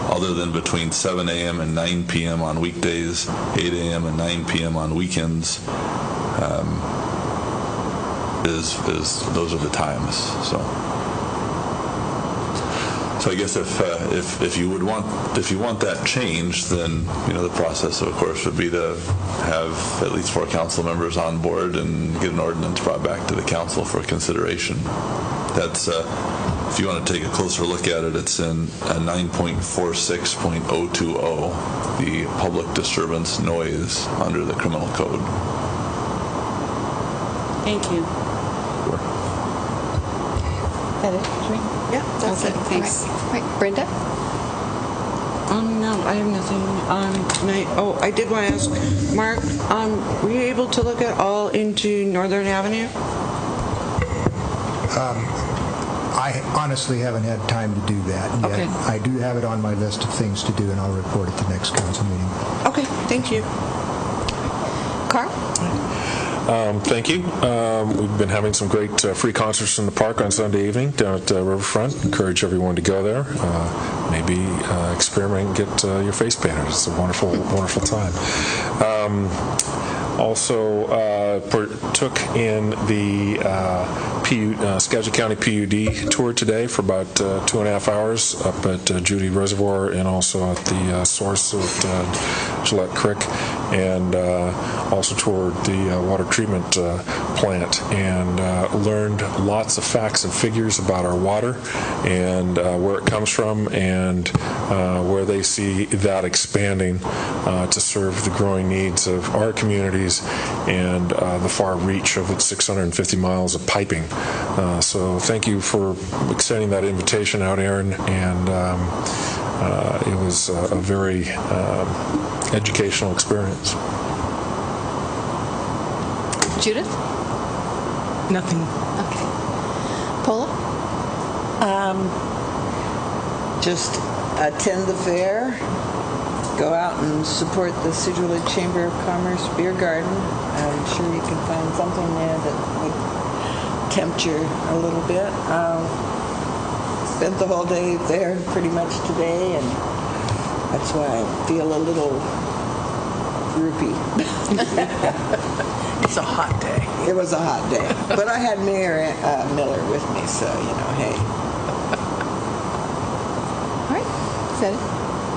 other than between 7 a.m. and 9 p.m. on weekdays, 8 a.m. and 9 p.m. on weekends. Those are the times. So I guess if you want that changed, then the process, of course, would be to have at least 4 council members on board and get an ordinance brought back to the council for consideration. That's if you want to take a closer look at it, it's in 9.46.020, the public disturbance noise under the criminal code. Thank you. Yeah, that's it. Thanks. Right. Brenda? No, I have nothing tonight. Oh, I did want to ask, Mark, were you able to look at all into Northern Avenue? I honestly haven't had time to do that yet. Okay. I do have it on my list of things to do, and I'll report at the next council meeting. Okay, thank you. Carl? Thank you. We've been having some great free concerts in the park on Sunday evening down at Riverfront. Encourage everyone to go there. Maybe experiment and get your face painted. It's a wonderful, wonderful time. Also partook in the Skagit County PUD tour today for about 2.5 hours up at Judy Reservoir and also at the source at Gillette Creek, and also toured the water treatment plant and learned lots of facts and figures about our water and where it comes from and where they see that expanding to serve the growing needs of our communities and the far reach of its 650 miles of piping. So thank you for extending that invitation out, Aaron, and it was a very educational experience. Judith? Nothing. Okay. Paula? Just attend the fair, go out and support the Sedro-Woolley Chamber of Commerce Beer Garden. I'm sure you can find something there that would tempt you a little bit. Spent the whole day there pretty much today, and that's why I feel a little droopy. It's a hot day. It was a hot day. But I had Mayor Miller with me, so, hey. All right. Is that it?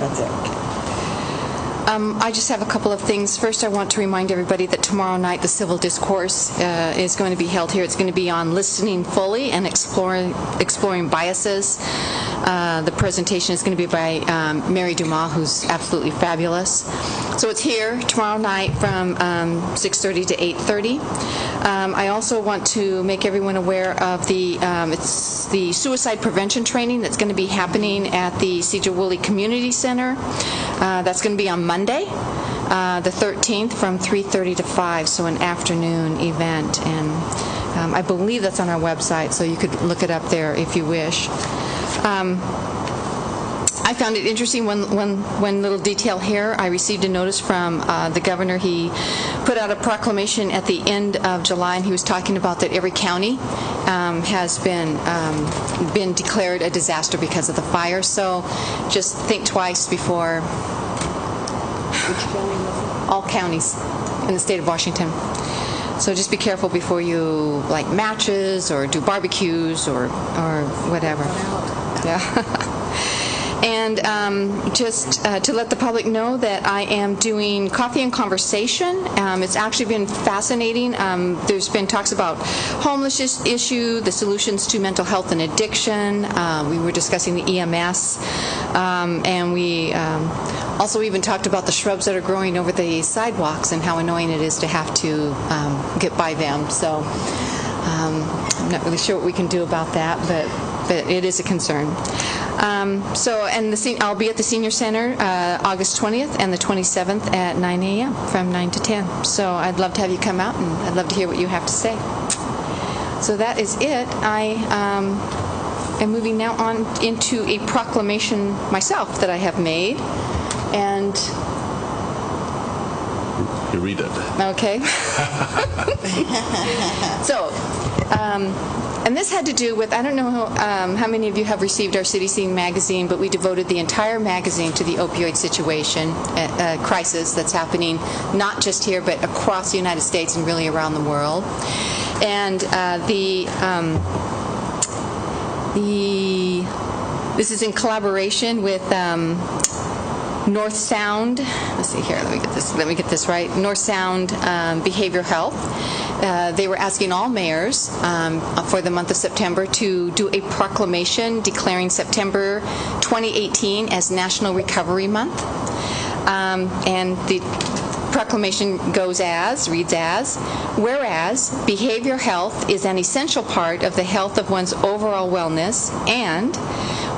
That's it. I just have a couple of things. First, I want to remind everybody that tomorrow night the civil discourse is going to be held here. It's going to be on listening fully and exploring biases. The presentation is going to be by Mary Dumas, who's absolutely fabulous. So it's here tomorrow night from 6:30 to 8:30. I also want to make everyone aware of it's the suicide prevention training that's going to be happening at the Sedro-Woolley Community Center. That's going to be on Monday, the 13th, from 3:30 to 5, so an afternoon event. And I believe that's on our website, so you could look it up there if you wish. I found it interesting, one little detail here. I received a notice from the governor. He put out a proclamation at the end of July, and he was talking about that every county has been declared a disaster because of the fire. So just think twice before. Which county was it? All counties in the state of Washington. So just be careful before you light matches or do barbecues or whatever. Yeah. And just to let the public know that I am doing Coffee and Conversation. It's actually been fascinating. There's been talks about homeless issue, the solutions to mental health and addiction. We were discussing the EMS, and we also even talked about the shrubs that are growing over the sidewalks and how annoying it is to have to get by them. So I'm not really sure what we can do about that, but it is a concern. I'll be at the Senior Center August 20th and the 27th at 9 a.m. from 9 to 10. So I'd love to have you come out, and I'd love to hear what you have to say. So that is it. I am moving now on into a proclamation myself that I have made. And you read it. Okay. So, and this had to do with, I don't know how many of you have received our City Scene magazine, but we devoted the entire magazine to the opioid situation, crisis that's happening not just here, but across the United States and really around the world. And this is in collaboration with North Sound. Let's see here. Let me get this right. North Sound Behavioral Health. They were asking all mayors for the month of September to do a proclamation declaring September 2018 as National Recovery Month. And the proclamation reads as, whereas behavioral health is an essential part of the health of one's overall wellness, and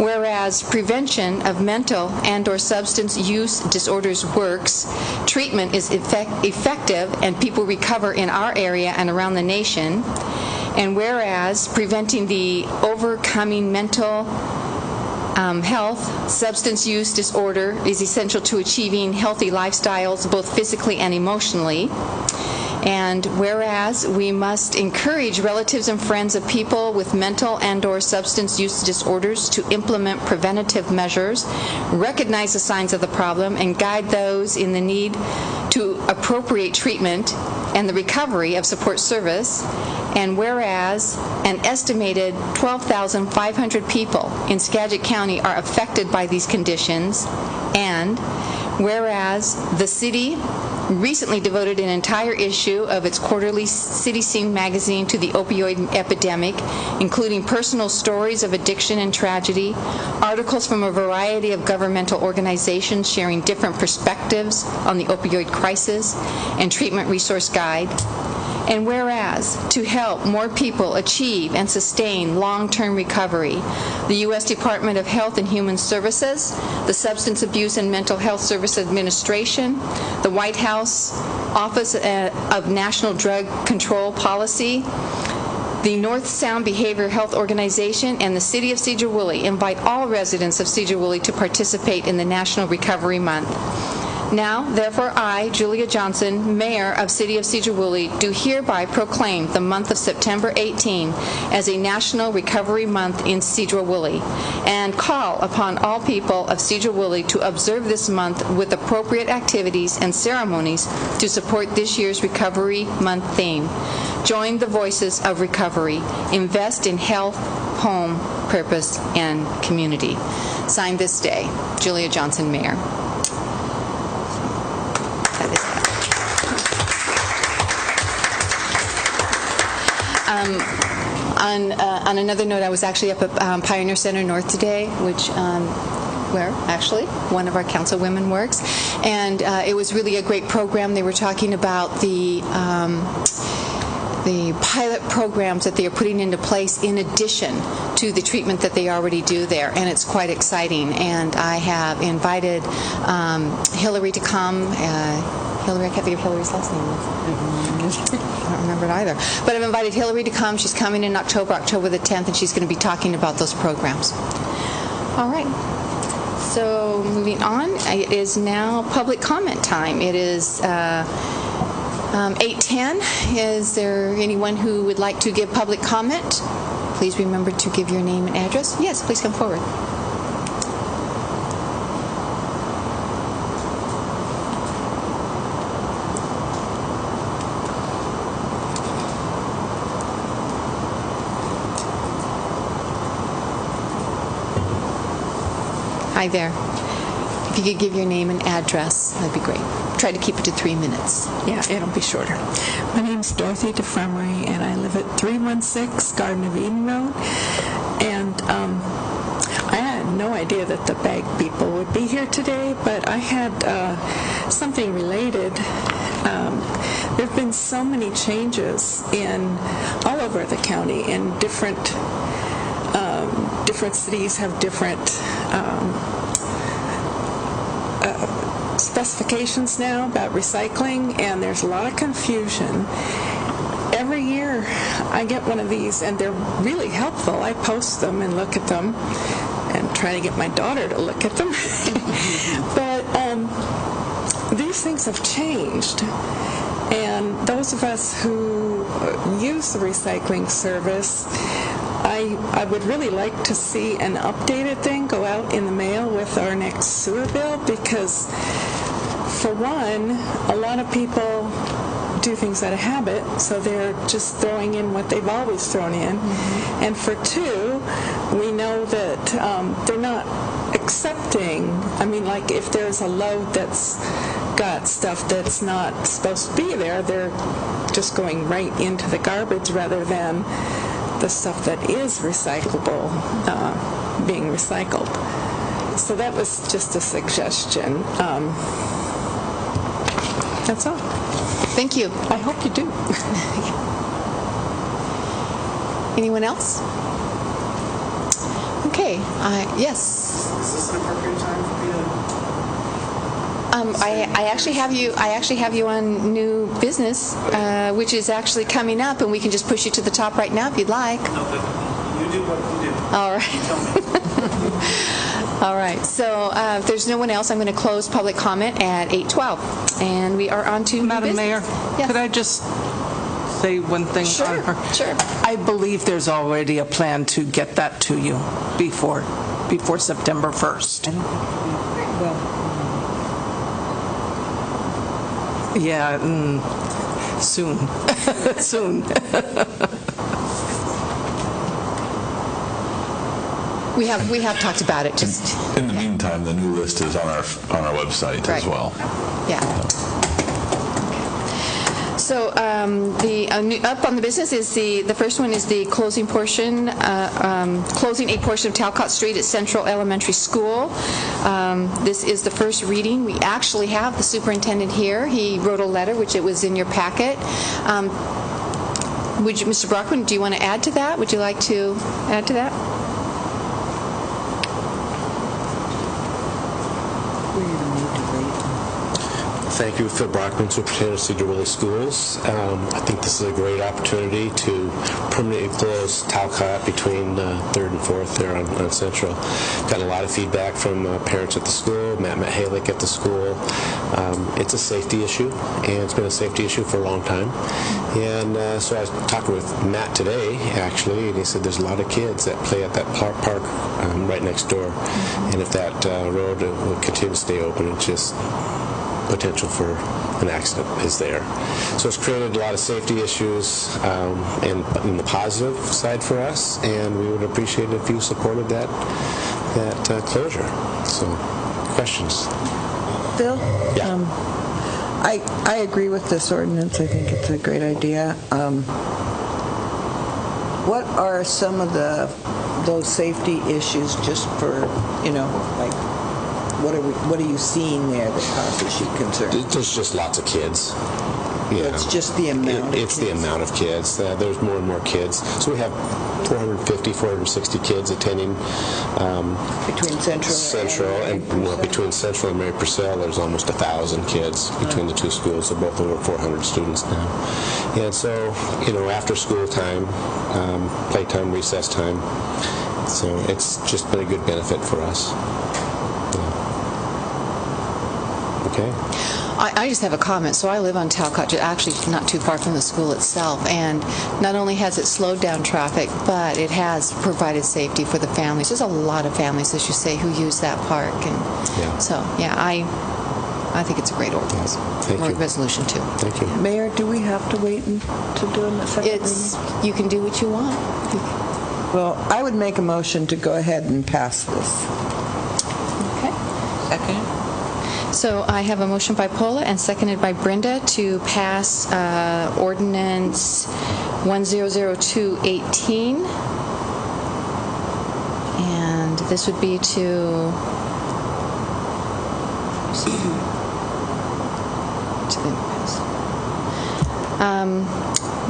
whereas prevention of mental and/or substance use disorders works, treatment is effective, and people recover in our area and around the nation, and whereas preventing the overcoming mental health, substance use disorder is essential to achieving healthy lifestyles, both physically and emotionally. And whereas we must encourage relatives and friends of people with mental and/or substance use disorders to implement preventative measures, recognize the signs of the problem, and guide those in the need to appropriate treatment and the recovery of support service. And whereas an estimated 12,500 people in Skagit County are affected by these conditions, and whereas the city recently devoted an entire issue of its quarterly City Scene magazine to the opioid epidemic, including personal stories of addiction and tragedy, articles from a variety of governmental organizations sharing different perspectives on the opioid crisis, and treatment resource guide. And whereas, to help more people achieve and sustain long-term recovery, the U.S. Department of Health and Human Services, the Substance Abuse and Mental Health Service Administration, the White House Office of National Drug Control Policy, the North Sound Behavioral Health Organization, and the City of Sedro-Woolley invite all residents of Sedro-Woolley to participate in the National Recovery Month. Now, therefore, I, Julia Johnson, Mayor of City of Sedro-Woolley, do hereby proclaim the month of September 18 as a National Recovery Month in Sedro-Woolley, and call upon all people of Sedro-Woolley to observe this month with appropriate activities and ceremonies to support this year's Recovery Month theme. Join the voices of recovery. Invest in health, home, purpose, and community. Signed this day, Julia Johnson, Mayor. On another note, I was actually up at Pioneer Center North today, where actually one of our councilwomen works, and it was really a great program. They were talking about the pilot programs that they are putting into place in addition to the treatment that they already do there, and it's quite exciting. And I have invited Hillary to come. Hillary, I can't think of Hillary's last name. I don't remember it either. But I've invited Hillary to come. She's coming in October the 10th, and she's going to be talking about those programs. All right. So moving on, it is now public comment time. It is 8:10. Is there anyone who would like to give public comment? Please remember to give your name and address. Yes, please come forward. Hi there. If you could give your name and address, that'd be great. Try to keep it to 3 minutes. Yeah, it'll be shorter. My name's Dorothy DeFremery, and I live at 316 Garden of Eden Road. And I had no idea that the bag people would be here today, but I had something related. There have been so many changes all over the county, and different cities have different specifications now about recycling, and there's a lot of confusion. Every year I get one of these, and they're really helpful. I post them and look at them and try to get my daughter to look at them. But these things have changed, and those of us who use the recycling service, I would really like to see an updated thing go out in the mail with our next sewer bill, because for one, a lot of people do things out of habit, so they're just throwing in what they've always thrown in. Mm-hmm. And for two, we know that they're not accepting, like if there's a load that's got stuff that's not supposed to be there, they're just going right into the garbage rather than the stuff that is recyclable being recycled. So that was just a suggestion. That's all. Thank you. I hope you do. Anyone else? Okay. Yes. Is this an appropriate time for me to? I actually have you on new business, which is actually coming up, and we can just push you to the top right now if you'd like. No, but you do what you do. All right. All right. So if there's no one else, I'm going to close public comment at 8:12, and we are on to Madam new Mayor, Yes. could I just say one thing on her? Sure. I believe there's already a plan to get that to you before September 1st. Yeah, soon. Soon. We have talked about it. Just in the meantime, the new list is on our website as well. Yeah. So up on the business is the first one is the closing portion, closing a portion of Talcott Street at Central Elementary School. This is the first reading. We actually have the superintendent here. He wrote a letter, which it was in your packet. Mr. Brockman, do you want to add to that? Would you like to add to that? Thank you, Phil Brockman, Superintendent of Sedro-Woolley Schools. I think this is a great opportunity to permanently close Talcott between 3rd and 4th there on Central. Gotten a lot of feedback from parents at the school, Matt Halick at the school. It's a safety issue, and it's been a safety issue for a long time. And so I was talking with Matt today, actually, and he said there's a lot of kids that play at that park right next door. And if that road will continue to stay open, it's just potential for an accident is there. So it's created a lot of safety issues and in the positive side for us, and we would appreciate it if you supported that closure. So, questions? Bill? Yeah. I agree with this ordinance. I think it's a great idea. What are some of those safety issues, just for, like, what are you seeing there that causes you concern? There's just lots of kids. It's just the amount of It's the amount of kids. There's more and more kids. So we have 450, 460 kids attending. Between Central and between Central and Mary Purcell, there's almost 1,000 kids between the two schools, so both over 400 students now. And so, after school time, playtime, recess time, so it's just been a good benefit for us. Yeah. Okay. I just have a comment. So I live on Talcott, actually not too far from the school itself, and not only has it slowed down traffic, but it has provided safety for the families. There's a lot of families, as you say, who use that park, and so yeah, I think it's a great ordinance. Thank you. Resolution too. Thank you. Mayor, do we have to wait to do a second reading? You can do what you want. Well, I would make a motion to go ahead and pass this. Okay. Second. So I have a motion by Paula and seconded by Brenda to pass ordinance 100218. And this would be to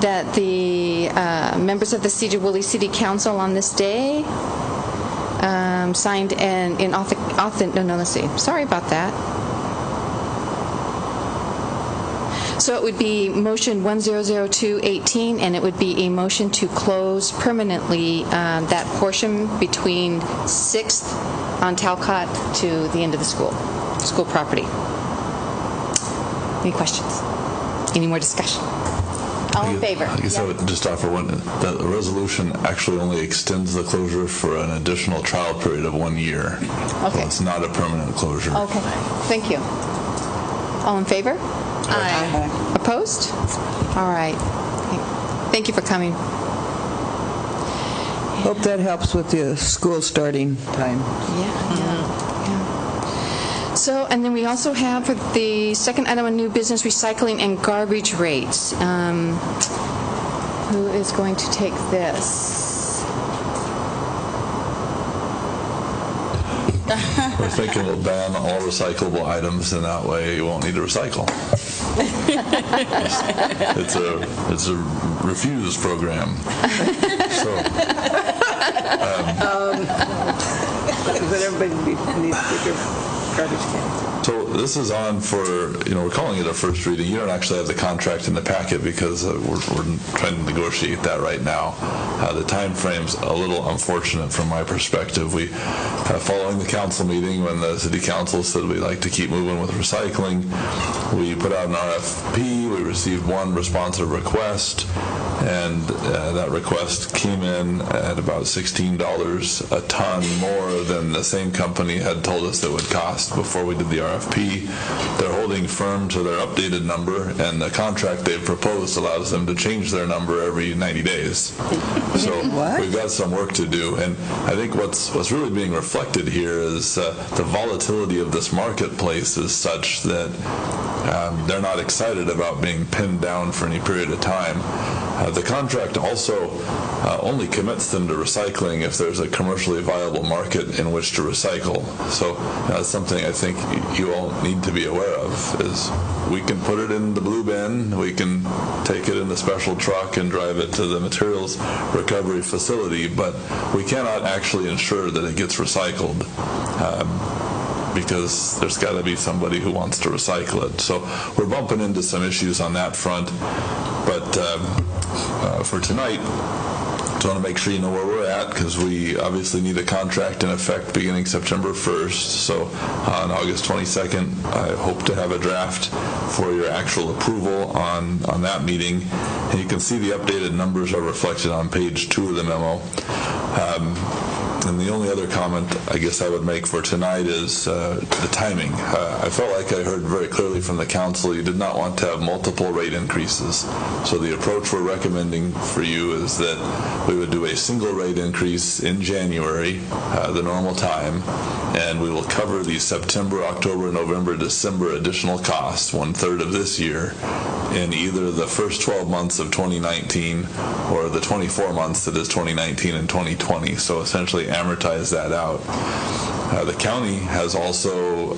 that the members of the Sedro-Woolley City Council on this day signed sorry about that. So it would be motion 100218, and it would be a motion to close permanently that portion between 6th on Talcott to the end of the school property. Any questions? Any more discussion? All in favor? I guess I would just offer one. The resolution actually only extends the closure for an additional trial period of 1 year. Okay. So it's not a permanent closure. Okay. Thank you. All in favor? Aye. Opposed? All right. Thank you for coming. Hope that helps with the school starting time. Yeah. So, and then we also have for the second item on new business, recycling and garbage rates. Who is going to take this? We're thinking we'll ban all recyclable items, and that way you won't need to recycle. It's a refuse program. So, but everybody needs bigger garbage cans. So this is on for, we're calling it a first reading. You don't actually have the contract in the packet because we're trying to negotiate that right now. The time frame's a little unfortunate from my perspective. We, following the council meeting when the city council said we'd like to keep moving with recycling, we put out an RFP. We received one responsive request, and that request came in at about $16 a ton more than the same company had told us it would cost before we did the RFP. They're holding firm to their updated number, and the contract they've proposed allows them to change their number every 90 days. So we've got some work to do, and I think what's really being reflected here is the volatility of this marketplace is such that they're not excited about being pinned down for any period of time. The contract also only commits them to recycling if there's a commercially viable market in which to recycle. So that's something I think you all need to be aware of, is we can put it in the blue bin, we can take it in the special truck and drive it to the materials recovery facility, but we cannot actually ensure that it gets recycled. Because there's got to be somebody who wants to recycle it. So we're bumping into some issues on that front. But for tonight, just want to make sure you know where we're at, because we obviously need a contract in effect beginning September 1st. So on August 22nd, I hope to have a draft for your actual approval on that meeting. And you can see the updated numbers are reflected on page 2 of the memo. And the only other comment I guess I would make for tonight is the timing. I felt like I heard very clearly from the council you did not want to have multiple rate increases. So the approach we're recommending for you is that we would do a single rate increase in January, the normal time, and we will cover the September, October, November, December additional cost, 1/3 of this year, in either the first 12 months of 2019 or the 24 months that is 2019 and 2020. So essentially amortize that out. The county has also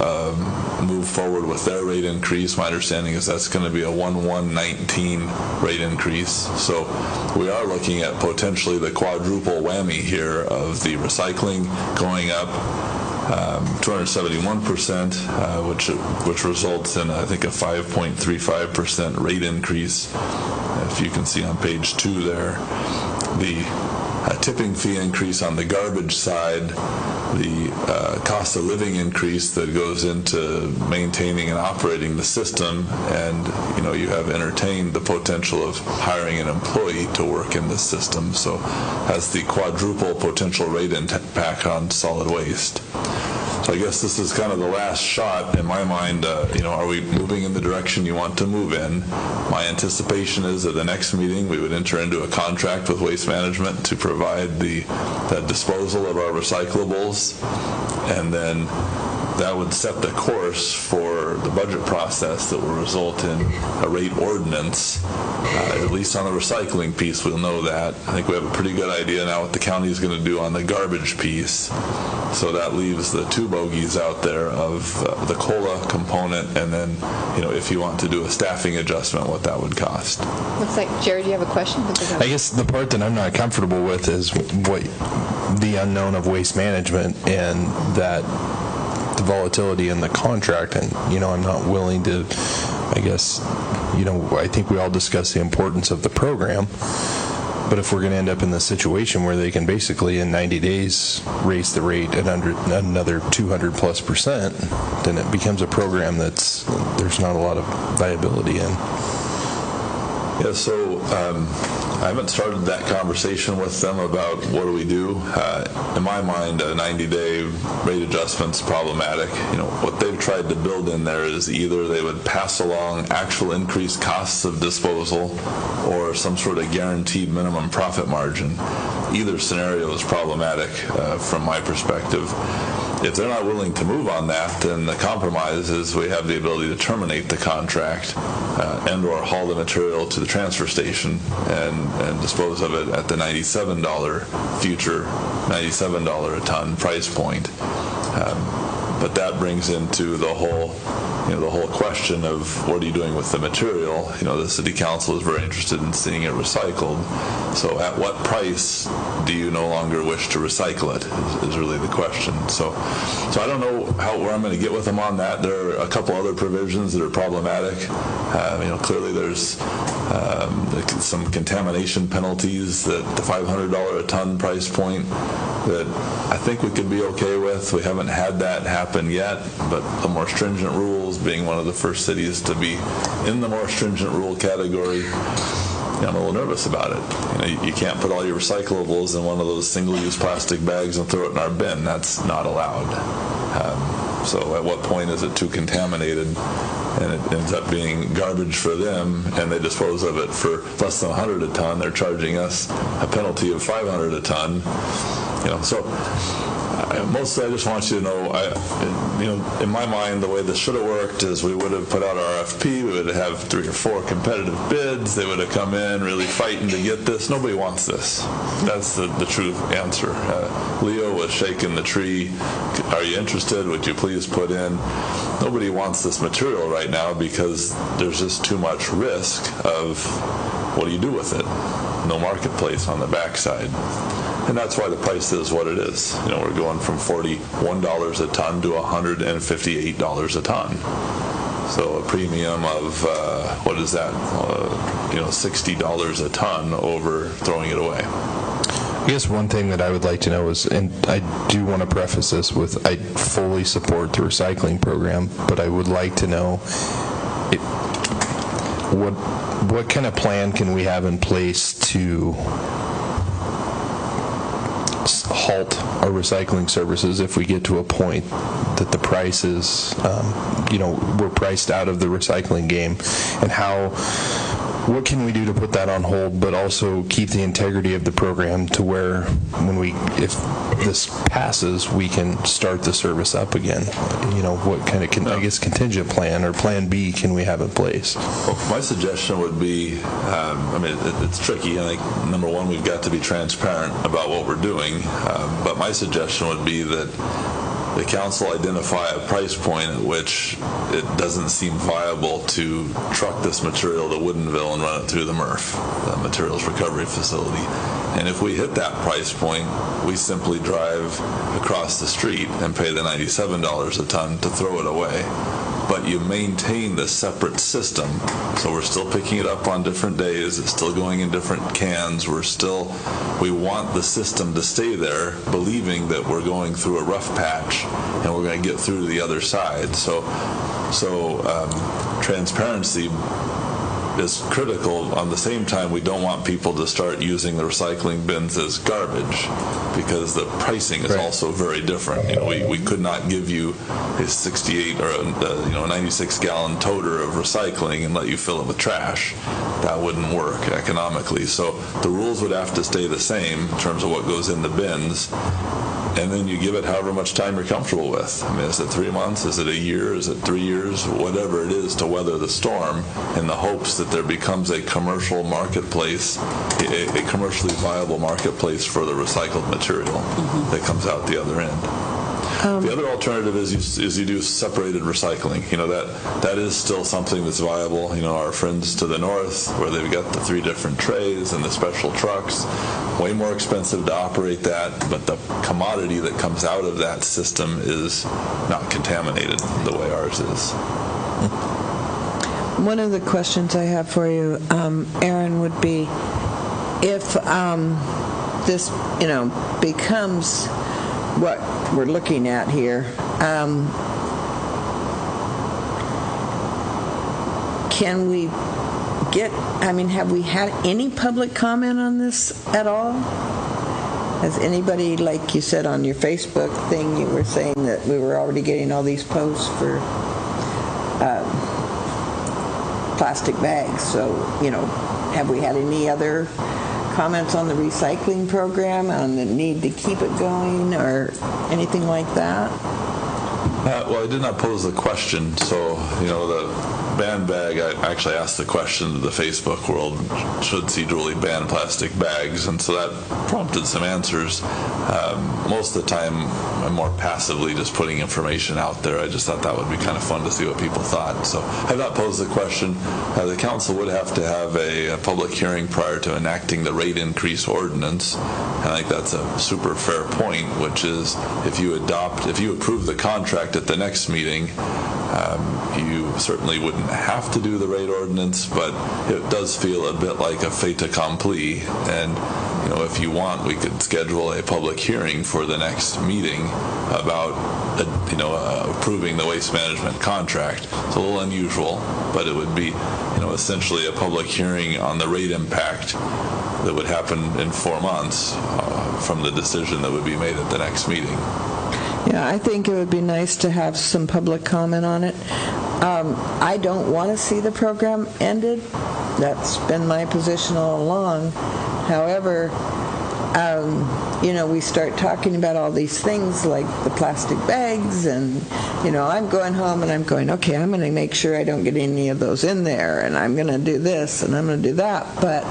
moved forward with their rate increase. My understanding is that's going to be a 1/1/19 rate increase. So we are looking at potentially the quadruple whammy here of the recycling going up 271%, which results in, I think, a 5.35% rate increase. If you can see on page 2 there, the tipping fee increase on the garbage side, the cost of living increase that goes into maintaining and operating the system, and you have entertained the potential of hiring an employee to work in this system, so has the quadruple potential rate impact on solid waste. So I guess this is kind of the last shot in my mind. Are we moving in the direction you want to move in? My anticipation is at the next meeting we would enter into a contract with Waste Management to provide the disposal of our recyclables, and then that would set the course for the budget process that will result in a rate ordinance. At least on the recycling piece, we'll know that. I think we have a pretty good idea now what the county is going to do on the garbage piece. So that leaves the two bogeys out there of the COLA component, and then, if you want to do a staffing adjustment, what that would cost. Looks like, Jared, you have a question? I guess the part that I'm not comfortable with is what the unknown of Waste Management and that the volatility in the contract, and I'm not willing to, I guess, I think we all discuss the importance of the program, but if we're going to end up in the situation where they can basically in 90 days raise the rate at another 200+%, then it becomes a program there's not a lot of viability in. Yeah, so I haven't started that conversation with them about what do we do. In my mind, a 90-day rate adjustment's problematic. What they've tried to build in there is either they would pass along actual increased costs of disposal or some sort of guaranteed minimum profit margin. Either scenario is problematic from my perspective. If they're not willing to move on that, then the compromise is we have the ability to terminate the contract and or haul the material to the transfer station and dispose of it at the future $97 a ton price point. But that brings into the whole question of what are you doing with the material. The city council is very interested in seeing it recycled. So at what price do you no longer wish to recycle it is really the question. So I don't know where I'm going to get with them on that. There are a couple other provisions that are problematic. Clearly there's some contamination penalties that the $500 a ton price point that I think we could be okay with. We haven't had that happen yet, but the more stringent rules, being one of the first cities to be in the more stringent rule category, I'm a little nervous about it. You can't put all your recyclables in one of those single-use plastic bags and throw it in our bin. That's not allowed. So at what point is it too contaminated and it ends up being garbage for them and they dispose of it for less than $100 a ton? They're charging us a penalty of $500 a ton. So mostly I just want you to know, in my mind, the way this should have worked is we would have put out our RFP, we would have 3 or 4 competitive bids, they would have come in really fighting to get this. Nobody wants this. That's the true answer. Leo was shaking the tree. Are you interested? Would you please put in? Nobody wants this material right now because there's just too much risk of what do you do with it? No marketplace on the backside. And that's why the price is what it is. We're going from $41 a ton to $158 a ton. So a premium of, what is that? $60 a ton over throwing it away. I guess one thing that I would like to know is, and I do want to preface this with, I fully support the recycling program, but I would like to know what kind of plan can we have in place to halt our recycling services if we get to a point that the price is, we're priced out of the recycling game, and what can we do to put that on hold, but also keep the integrity of the program to where if this passes, we can start the service up again? What kind of, contingent plan or plan B can we have in place? Well, my suggestion would be, it's tricky. I think, number one, we've got to be transparent about what we're doing, but my suggestion would be that the council identify a price point at which it doesn't seem viable to truck this material to Woodinville and run it through the MRF, the Materials Recovery Facility. And if we hit that price point, we simply drive across the street and pay the $97 a ton to throw it away. but you maintain the separate system. So we're still picking it up on different days. It's still going in different cans. We want the system to stay there, believing that we're going through a rough patch and we're going to get through to the other side. So transparency is critical. On the same time, we don't want people to start using the recycling bins as garbage, because the pricing is also very different. We could not give you a 68 or a 96 gallon toter of recycling and let you fill it with trash. That wouldn't work economically. So the rules would have to stay the same in terms of what goes in the bins. And then you give it however much time you're comfortable with. I mean, is it 3 months? Is it a year? Is it 3 years? Whatever it is to weather the storm, in the hopes that there becomes a commercial marketplace, a commercially viable marketplace for the recycled material that comes out the other end. The other alternative is you do separated recycling. That is still something that's viable. Our friends to the north, where they've got the 3 different trays and the special trucks, way more expensive to operate that, but the commodity that comes out of that system is not contaminated the way ours is. One of the questions I have for you, Aaron, would be if this, becomes what we're looking at here, can we have we had any public comment on this at all? Has anybody, like you said on your Facebook thing, you were saying that we were already getting all these posts for plastic bags. So, have we had any other comments on the recycling program, on the need to keep it going, or anything like that? Well, I did not pose the question, so, the ban bag, I actually asked the question to the Facebook world, should Sedro-Woolley ban plastic bags? And so that prompted some answers. Most of the time, I'm more passively just putting information out there. I just thought that would be kind of fun to see what people thought. So I've not posed the question. The council would have to have a public hearing prior to enacting the rate increase ordinance. And I think that's a super fair point, which is if you approve the contract at the next meeting, you certainly wouldn't have to do the rate ordinance, but it does feel a bit like a fait accompli. And if you want, we could schedule a public hearing for the next meeting about approving the waste management contract. It's a little unusual, but it would be essentially a public hearing on the rate impact that would happen in 4 months from the decision that would be made at the next meeting. Yeah, I think it would be nice to have some public comment on it. I don't want to see the program ended. That's been my position all along. However, we start talking about all these things like the plastic bags, and, I'm going home and I'm going, okay, I'm going to make sure I don't get any of those in there, and I'm going to do this and I'm going to do that. But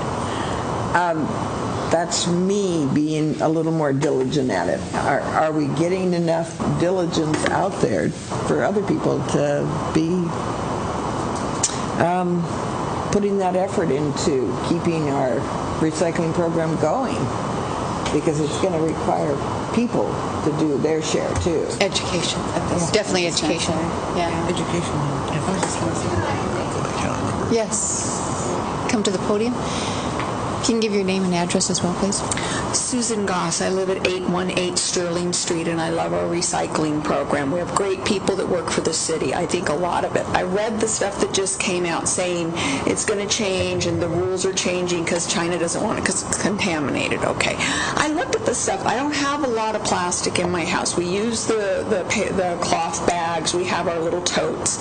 that's me being a little more diligent at it. Are we getting enough diligence out there for other people to be putting that effort into keeping our recycling program going? Because it's going to require people to do their share too. Education. Definitely education. Yeah. Education. Yes. Come to the podium. Can you give your name and address as well, please? Susan Goss. I live at 818 Sterling Street, and I love our recycling program. We have great people that work for the city. I think a lot of it. I read the stuff that just came out saying it's going to change and the rules are changing because China doesn't want it because it's contaminated. Okay. I looked at the stuff. I don't have a lot of plastic in my house. We use the cloth bags. We have our little totes.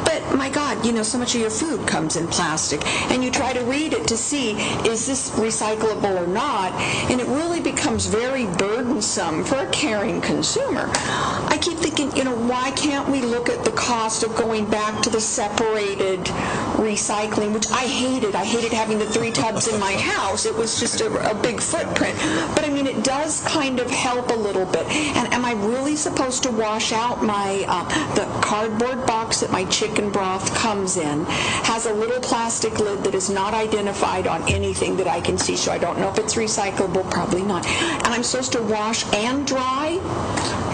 But my God, so much of your food comes in plastic, and you try to read it to see, is this recyclable or not? And it really becomes very burdensome for a caring consumer. I keep thinking, why can't we look at the cost of going back to the separated recycling, which I hated. I hated having the 3 tubs in my house. It was just a big footprint. But I mean, it does kind of help a little bit. And am I really supposed to wash out my, the cardboard box that my chicken broth comes in has a little plastic lid that is not identified on anything that I can see, so I don't know if it's recyclable, probably not. And I'm supposed to wash and dry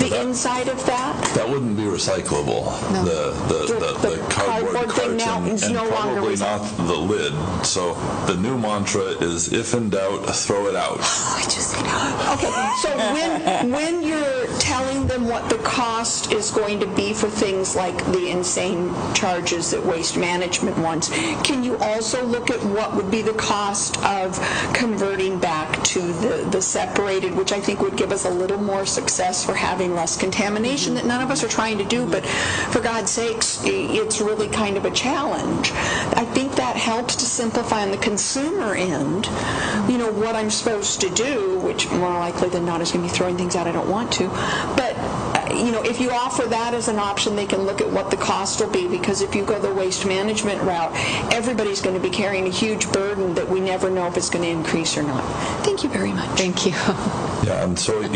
the inside of that? That wouldn't be recyclable. No. The cardboard thing now carton, is and no longer probably not the lid. So the new mantra is, if in doubt, throw it out. I just okay. So when you're telling them what the cost is going to be for things like the insane charges that Waste Management wants, can you also look at what would be the cost of converting back to the separated, which I think would give us a little more success for having less contamination that none of us are trying to do, but for God's sakes, it's really kind of a challenge. I think that helps to simplify on the consumer end, you know, what I'm supposed to do, which more likely than not is going to be throwing things out I don't want to. But you know, if you offer that as an option, they can look at what the cost will be, because if you go the waste management route, everybody's going to be carrying a huge burden that we never know if it's going to increase or not. Thank you very much. Thank you. Yeah, and so a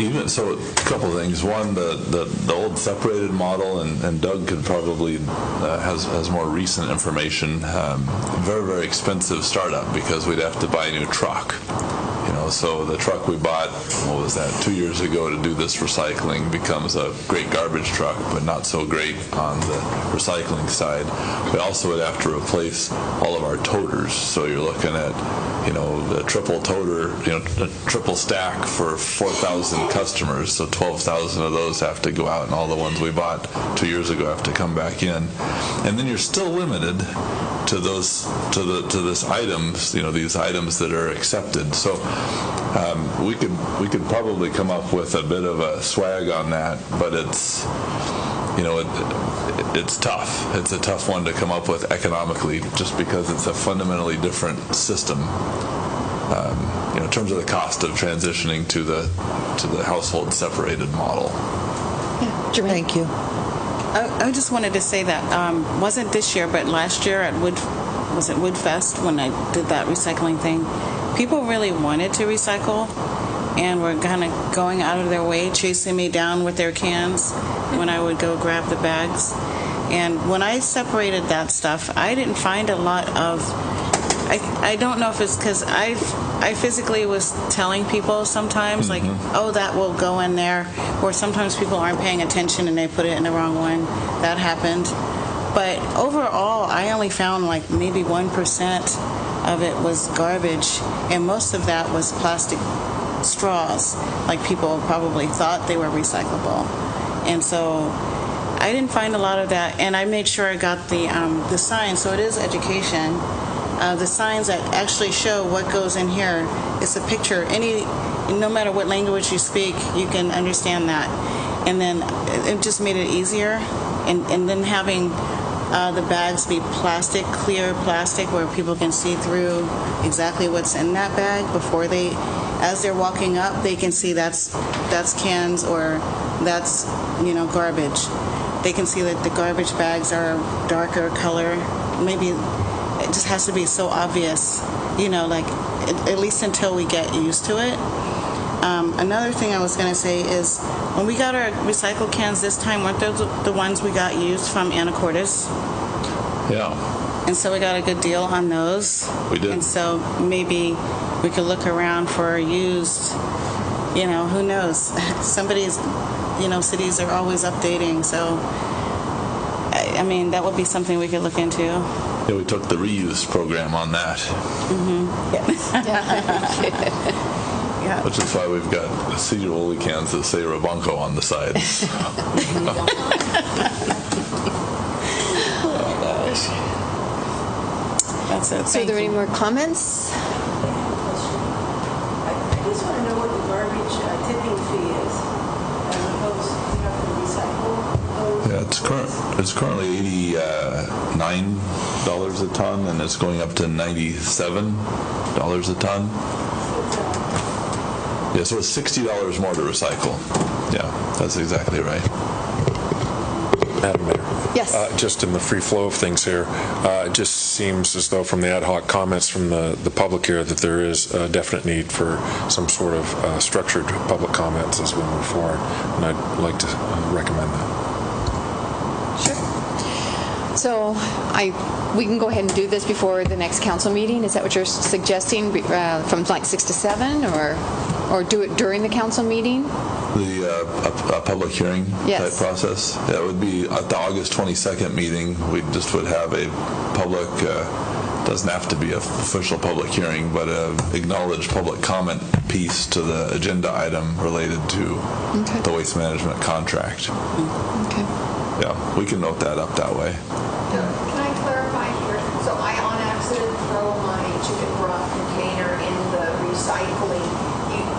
couple of things. One, the old separated model, and Doug could probably has more recent information. Very, very expensive startup because we'd have to buy a new truck. You know, so the truck we bought, what was that, 2 years ago to do this recycling becomes a great garbage truck, but not so great on the recycling side. We also would have to replace all of our toters. So you're looking at, you know, the triple toter, you know, a triple stack for 4,000 customers. So 12,000 of those have to go out, and all the ones we bought 2 years ago have to come back in. And then you're still limited to those to this items, you know, these items that are accepted. So we could probably come up with a bit of a swag on that, but it's, you know, it's tough. It's a tough one to come up with economically, just because it's a fundamentally different system. You know, in terms of the cost of transitioning to the household separated model. Yeah. Thank you. I just wanted to say that wasn't this year, but last year at Woodfest when I did that recycling thing, people really wanted to recycle and were kind of going out of their way, chasing me down with their cans when I would go grab the bags. And when I separated that stuff, I didn't find a lot of, I don't know if it's because I physically was telling people sometimes, like, oh, that will go in there, or sometimes people aren't paying attention and they put it in the wrong one. That happened. But overall, I only found like maybe 1% of it was garbage, and most of that was plastic straws. Like, people probably thought they were recyclable. And so I didn't find a lot of that, and I made sure I got the signs, so it is education. The signs that actually show what goes in here. It's a picture. No matter what language you speak, you can understand that. And then it just made it easier. And then having the bags be plastic, clear plastic, where people can see through exactly what's in that bag before as they're walking up, they can see that's cans or that's, you know, garbage. They can see that the garbage bags are darker color. Maybe it just has to be so obvious, you know, like at least until we get used to it. Another thing I was going to say is when we got our recycle cans this time, weren't those the ones we got used from Anacortes? Yeah. And so we got a good deal on those. We did. And so maybe we could look around for used, you know, who knows? Somebody's, you know, cities are always updating. So, I mean, that would be something we could look into. Yeah, we took the reuse program on that. Yeah. Which is why we've got Sedro-Woolley cans that say Rabonco on the side. Oh, gosh. That's it. So are there any more comments? I just want to know what the garbage tipping fee is, as opposed to you have to recycle those. Yeah, it's currently $89 a ton, and it's going up to $97 a ton. Yeah, so it's $60 more to recycle. Yeah, that's exactly right. Madam Mayor. Yes. Just in the free flow of things here, it just seems as though from the ad hoc comments from the public here that there is a definite need for some sort of structured public comments as we move forward, and I'd like to recommend that. So we can go ahead and do this before the next council meeting? Is that what you're suggesting, from like 6 to 7, or do it during the council meeting? A public hearing type process? Yeah, it would be at the August 22nd meeting. We just would have a public, doesn't have to be an official public hearing, but acknowledged public comment piece to the agenda item related to the waste management contract. Okay. Yeah, we can note that up that way. Can I clarify here? So I on accident throw my chicken broth container in the recycling.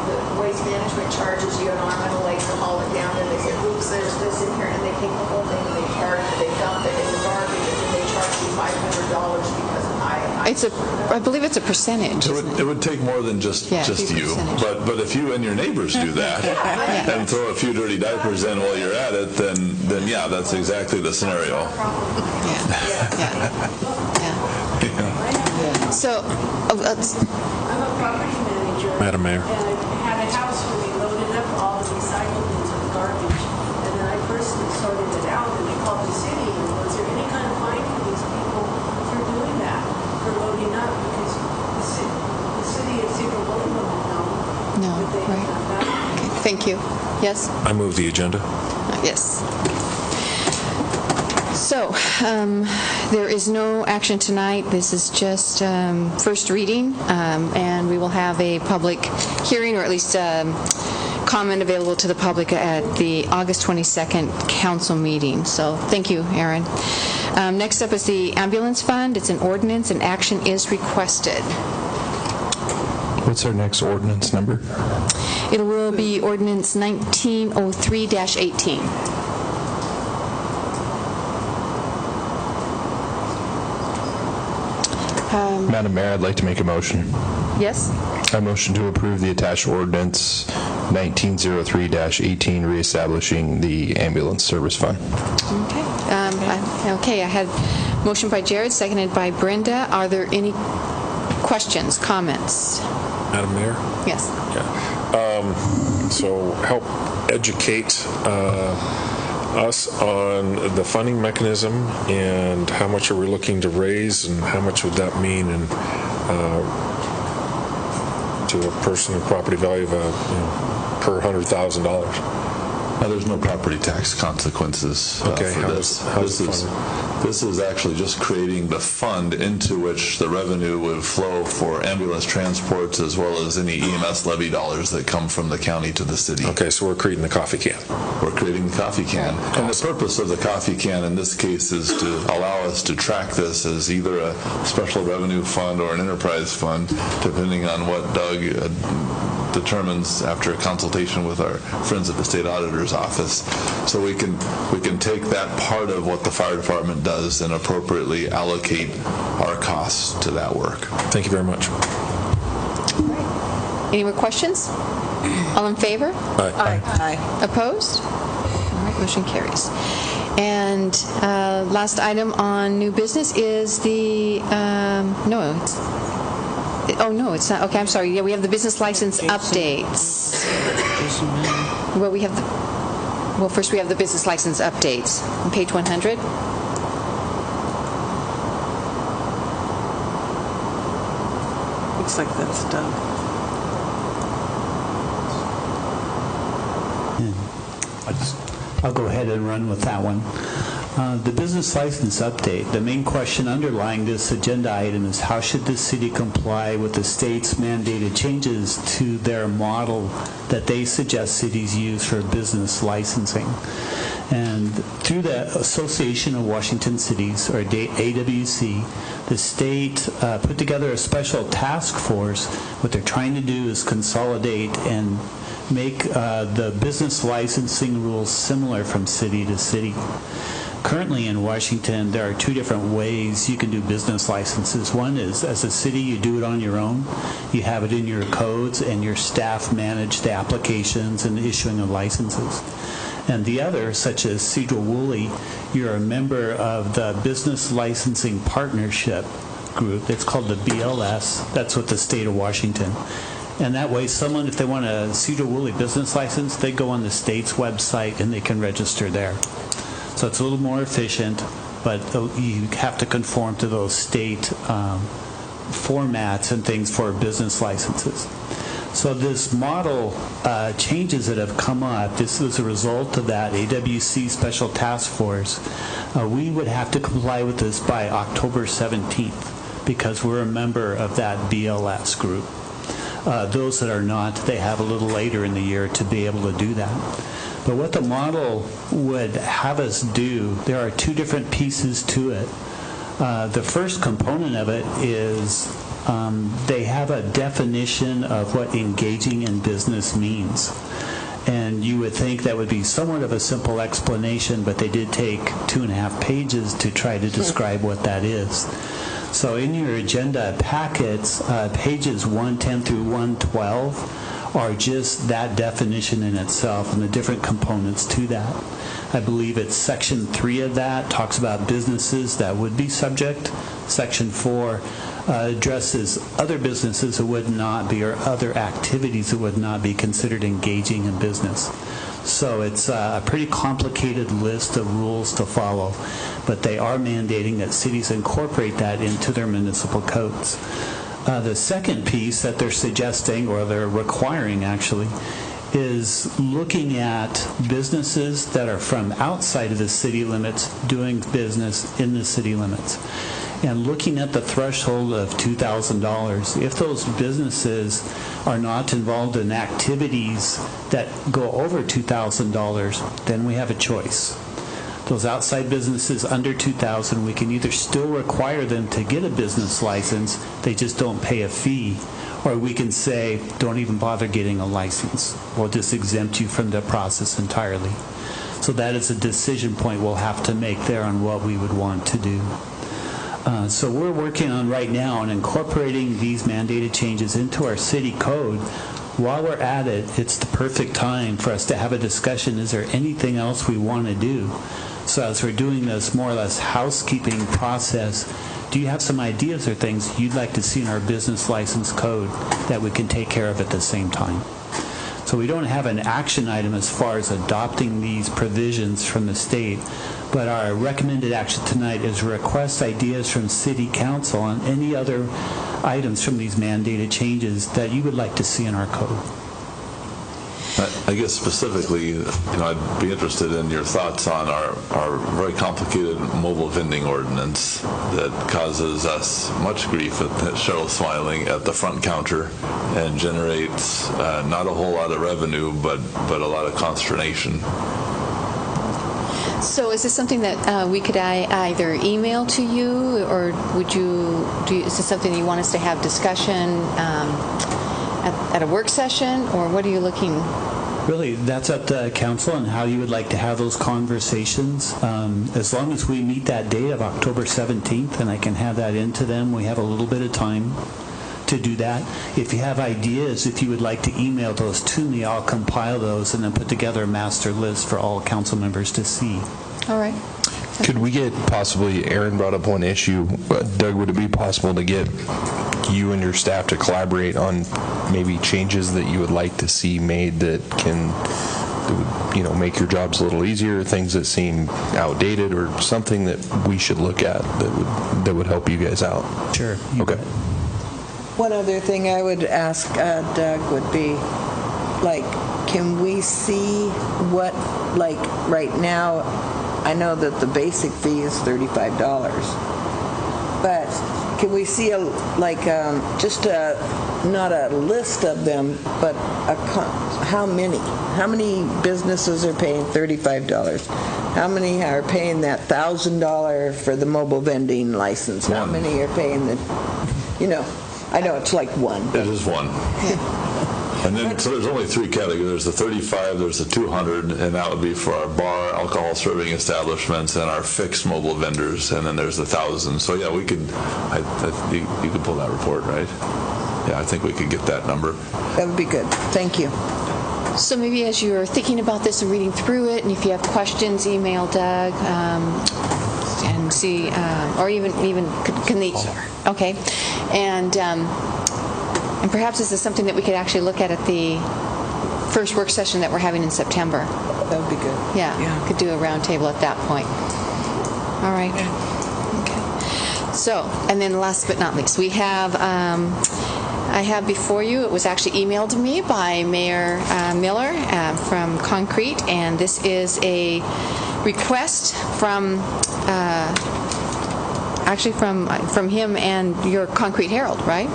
The waste management charges you an arm and a leg to haul it down, and they say, oops, there's this in here, and they take the whole thing and they dump it in the garbage, and then they charge you $500 because I believe it's a percentage. It would take more than just you, but if you and your neighbors do that and throw a few dirty diapers in while you're at it, then yeah, that's exactly the scenario. So, I'm a property manager. Madam Mayor. And I had a house where we loaded up all the recycled into the garbage, and then I personally sorted it out, and they called the city, and was there any kind of fine for these people for doing that, for loading up? Because the city of Sedro-Woolley wouldn't know. No, right. Okay, thank you. Yes? I move the agenda. Yes. So, there is no action tonight. This is just first reading, and we will have a public hearing, or at least comment available to the public at the August 22nd council meeting. So, thank you, Aaron. Next up is the ambulance fund. It's an ordinance, and action is requested. What's our next ordinance number? It will be ordinance 1903-18. Madam Mayor, I'd like to make a motion. Yes? I motion to approve the attached ordinance 1903-18, reestablishing the ambulance service fund. Okay. I had motion by Jared, seconded by Brenda. Are there any questions, comments? Madam Mayor? Yes. So help educate us on the funding mechanism and how much are we looking to raise, and how much would that mean to a personal property value of per $100,000? There's no property tax consequences for this. This is actually just creating the fund into which the revenue would flow for ambulance transports, as well as any EMS levy dollars that come from the county to the city. Okay, so we're creating the coffee can. We're creating the coffee can. And the purpose of the coffee can in this case is to allow us to track this as either a special revenue fund or an enterprise fund, depending on what Doug determines after a consultation with our friends at the state auditor's office. So we can take that part of what the fire department does and appropriately allocate our costs to that work. Thank you very much. Any more questions? All in favor? Aye. Aye. Opposed? All right, motion carries. And last item on new business is the, oh, no, it's not. Okay, I'm sorry. Yeah, we have the business license updates. Well, first we have the business license updates on page 100. Looks like that's done. I'll go ahead and run with that one. The business license update, the main question underlying this agenda item is how should the city comply with the state's mandated changes to their model that they suggest cities use for business licensing. And through the Association of Washington Cities, or AWC, the state put together a special task force. What they're trying to do is consolidate and make the business licensing rules similar from city to city. Currently in Washington, there are two different ways you can do business licenses. One is, as a city, you do it on your own. You have it in your codes, and your staff manage the applications and the issuing of licenses. And the other, such as Sedro-Woolley, you're a member of the Business Licensing Partnership group. It's called the BLS. That's with the state of Washington. And that way, someone, if they want a Sedro-Woolley business license, they go on the state's website and they can register there. So it's a little more efficient, but you have to conform to those state formats and things for business licenses. So this model changes that have come up, this was a result of that AWC Special Task Force. We would have to comply with this by October 17th because we're a member of that BLS group. Those that are not, they have a little later in the year to be able to do that. But what the model would have us do, there are two different pieces to it. The first component of it is they have a definition of what engaging in business means. And you would think that would be somewhat of a simple explanation, but they did take 2.5 pages to try to describe what that is. So in your agenda packets, pages 110 through 112 are just that definition in itself and the different components to that. I believe it's section 3 of that talks about businesses that would be subject. Section 4 addresses other businesses that would not be, or other activities that would not be considered engaging in business. So it's a pretty complicated list of rules to follow, but they are mandating that cities incorporate that into their municipal codes. The second piece that they're suggesting, or they're requiring actually, is looking at businesses that are from outside of the city limits doing business in the city limits. And looking at the threshold of $2,000, if those businesses are not involved in activities that go over $2,000, then we have a choice. Those outside businesses under $2,000, we can either still require them to get a business license, they just don't pay a fee, or we can say, don't even bother getting a license. We'll just exempt you from the process entirely. So that is a decision point we'll have to make there on what we would want to do. So we're working on right now on incorporating these mandated changes into our city code. While we're at it, it's the perfect time for us to have a discussion. Is there anything else we want to do? So as we're doing this more or less housekeeping process, do you have some ideas or things you'd like to see in our business license code that we can take care of at the same time? So we don't have an action item as far as adopting these provisions from the state, but our recommended action tonight is request ideas from City Council on any other items from these mandated changes that you would like to see in our code. I guess specifically, I'd be interested in your thoughts on our very complicated mobile vending ordinance that causes us much grief at Cheryl Smiling at the front counter and generates not a whole lot of revenue, but a lot of consternation. So is this something that we could either email to you, or is this something that you want us to have discussion at a work session, or what are you looking? Really, that's up to council and how you would like to have those conversations. As long as we meet that date of October 17th, and I can have that into them, we have a little bit of time to do that. If you have ideas, if you would like to email those to me, I'll compile those and then put together a master list for all council members to see. All right. Could we get possibly, Aaron brought up one issue, Doug, would it be possible to get you and your staff to collaborate on maybe changes that you would like to see made that would, make your jobs a little easier, things that seem outdated, or something that we should look at that would help you guys out? Sure. Okay. One other thing I would ask Doug would be, can we see what, right now, I know that the basic fee is $35, but can we see not a list of them, but how many businesses are paying $35? How many are paying that $1,000 for the mobile vending license? How many are paying I know it's like one. It is one. And then, so there's only 3 categories. There's the 35, there's the 200, and that would be for our bar, alcohol serving establishments, and our fixed mobile vendors, and then there's the 1,000. So yeah, we could, you could pull that report, right? Yeah, I think we could get that number. That would be good. Thank you. So maybe as you're thinking about this and reading through it, and if you have questions, email Doug and see, or even Kaneet. Okay, and perhaps this is something that we could actually look at the first work session that we're having in September. That would be good. Yeah, could do a roundtable at that point. All right. Okay. So, and then last but not least, we have. I have before you, it was actually emailed to me by Mayor Miller from Concrete, and this is a request from from him and your Concrete Herald, right?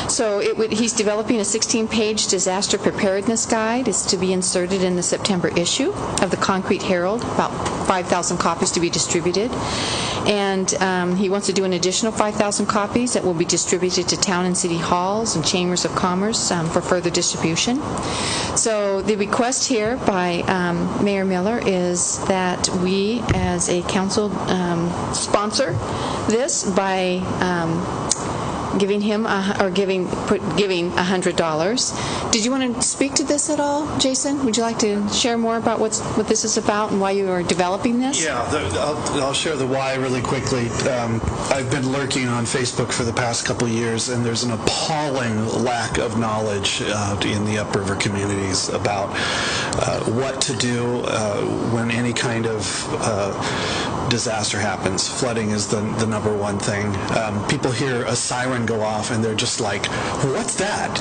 So he's developing a 16-page disaster preparedness guide. It's to be inserted in the September issue of the Concrete Herald, about 5,000 copies to be distributed. And he wants to do an additional 5,000 copies that will be distributed to town and city halls and chambers of commerce for further distribution. So the request here by Mayor Miller is that we, as a council, sponsor this by giving him giving $100. Did you want to speak to this at all, Jason? Would you like to share more about what this is about and why you are developing this? Yeah, I'll share the why really quickly. I've been lurking on Facebook for the past couple of years, and there's an appalling lack of knowledge in the upriver communities about what to do when any kind of disaster happens. Flooding is the number one thing. People hear a siren go off and they're just like, what's that?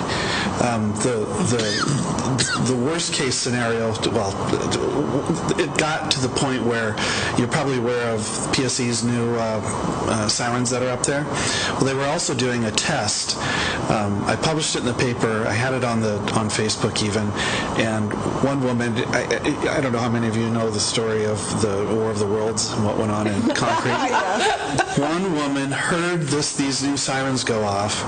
The worst case scenario, well, it got to the point where you're probably aware of PSE's new sirens that are up there. Well, they were also doing a test. I published it in the paper. I had it on Facebook even, and one woman, I don't know how many of you know the story of the War of the Worlds and what went on in Concrete. One woman heard these new sirens go off,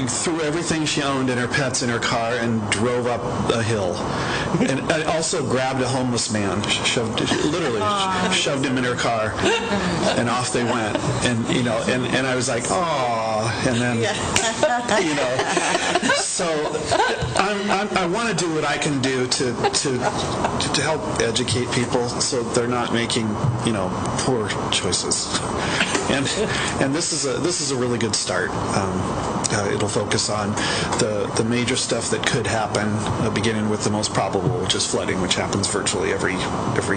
threw everything she owned and her pets in her car and drove up a hill. And also grabbed a homeless man, literally shoved him in her car, and off they went. And and I was like, oh, and then so I want to do what I can do to help educate people so they're not making poor choices. And this is a really good start. It'll focus on the major stuff that could happen, beginning with the most probable, which is flooding, which happens virtually every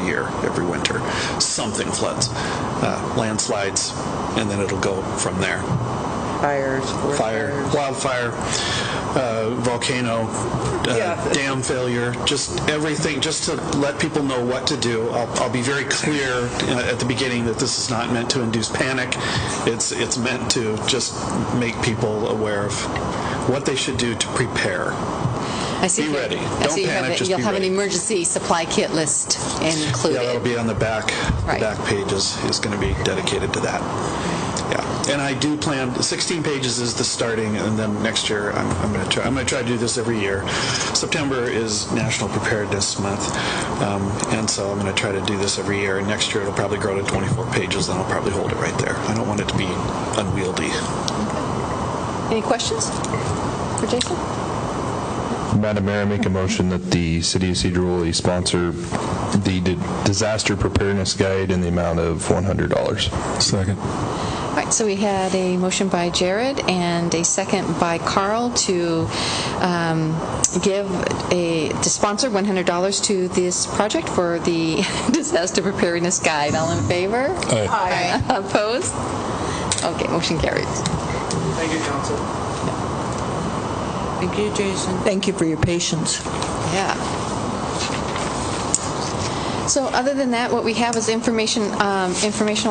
year, every winter. Something floods, landslides, and then it'll go from there. Wildfire, volcano, dam failure, just everything, just to let people know what to do. I'll be very clear at the beginning that this is not meant to induce panic. It's meant to just make people aware of what they should do to prepare. I see. Be ready. Don't panic. You'll have an emergency supply kit list included. Yeah, that'll be on the back. Right. The back page is going to be dedicated to that. Yeah, and I do plan. 16 pages is the starting, and then next year I'm going to try to do this every year. September is National Preparedness Month, and so I'm going to try to do this every year. And next year it'll probably grow to 24 pages, and I'll probably hold it right there. I don't want it to be unwieldy. Okay. Any questions for Jason? Madam Mayor, I make a motion that the City of Sedro-Woolley sponsor the disaster preparedness guide in the amount of $100. Second. All right, so we had a motion by Jared and a second by Carl to sponsor $100 to this project for the disaster preparedness guide. All in favor? Aye. Opposed? Okay, motion carries. Thank you, Council. Thank you, Jason. Thank you for your patience. Yeah. So other than that, what we have is informational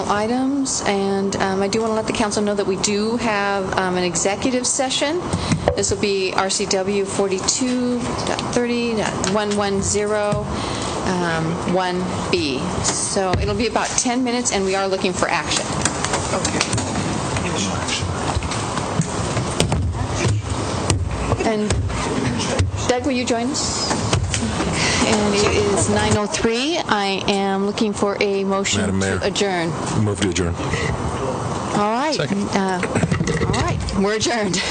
items, and I do want to let the council know that we do have an executive session. This will be RCW 42.30.110 1B. So it'll be about 10 minutes, and we are looking for action. Okay. And Doug, will you join us? And it is 9:03. I am looking for a motion Madam Mayor. to adjourn. Move to adjourn. All right. Second. All right. We're adjourned.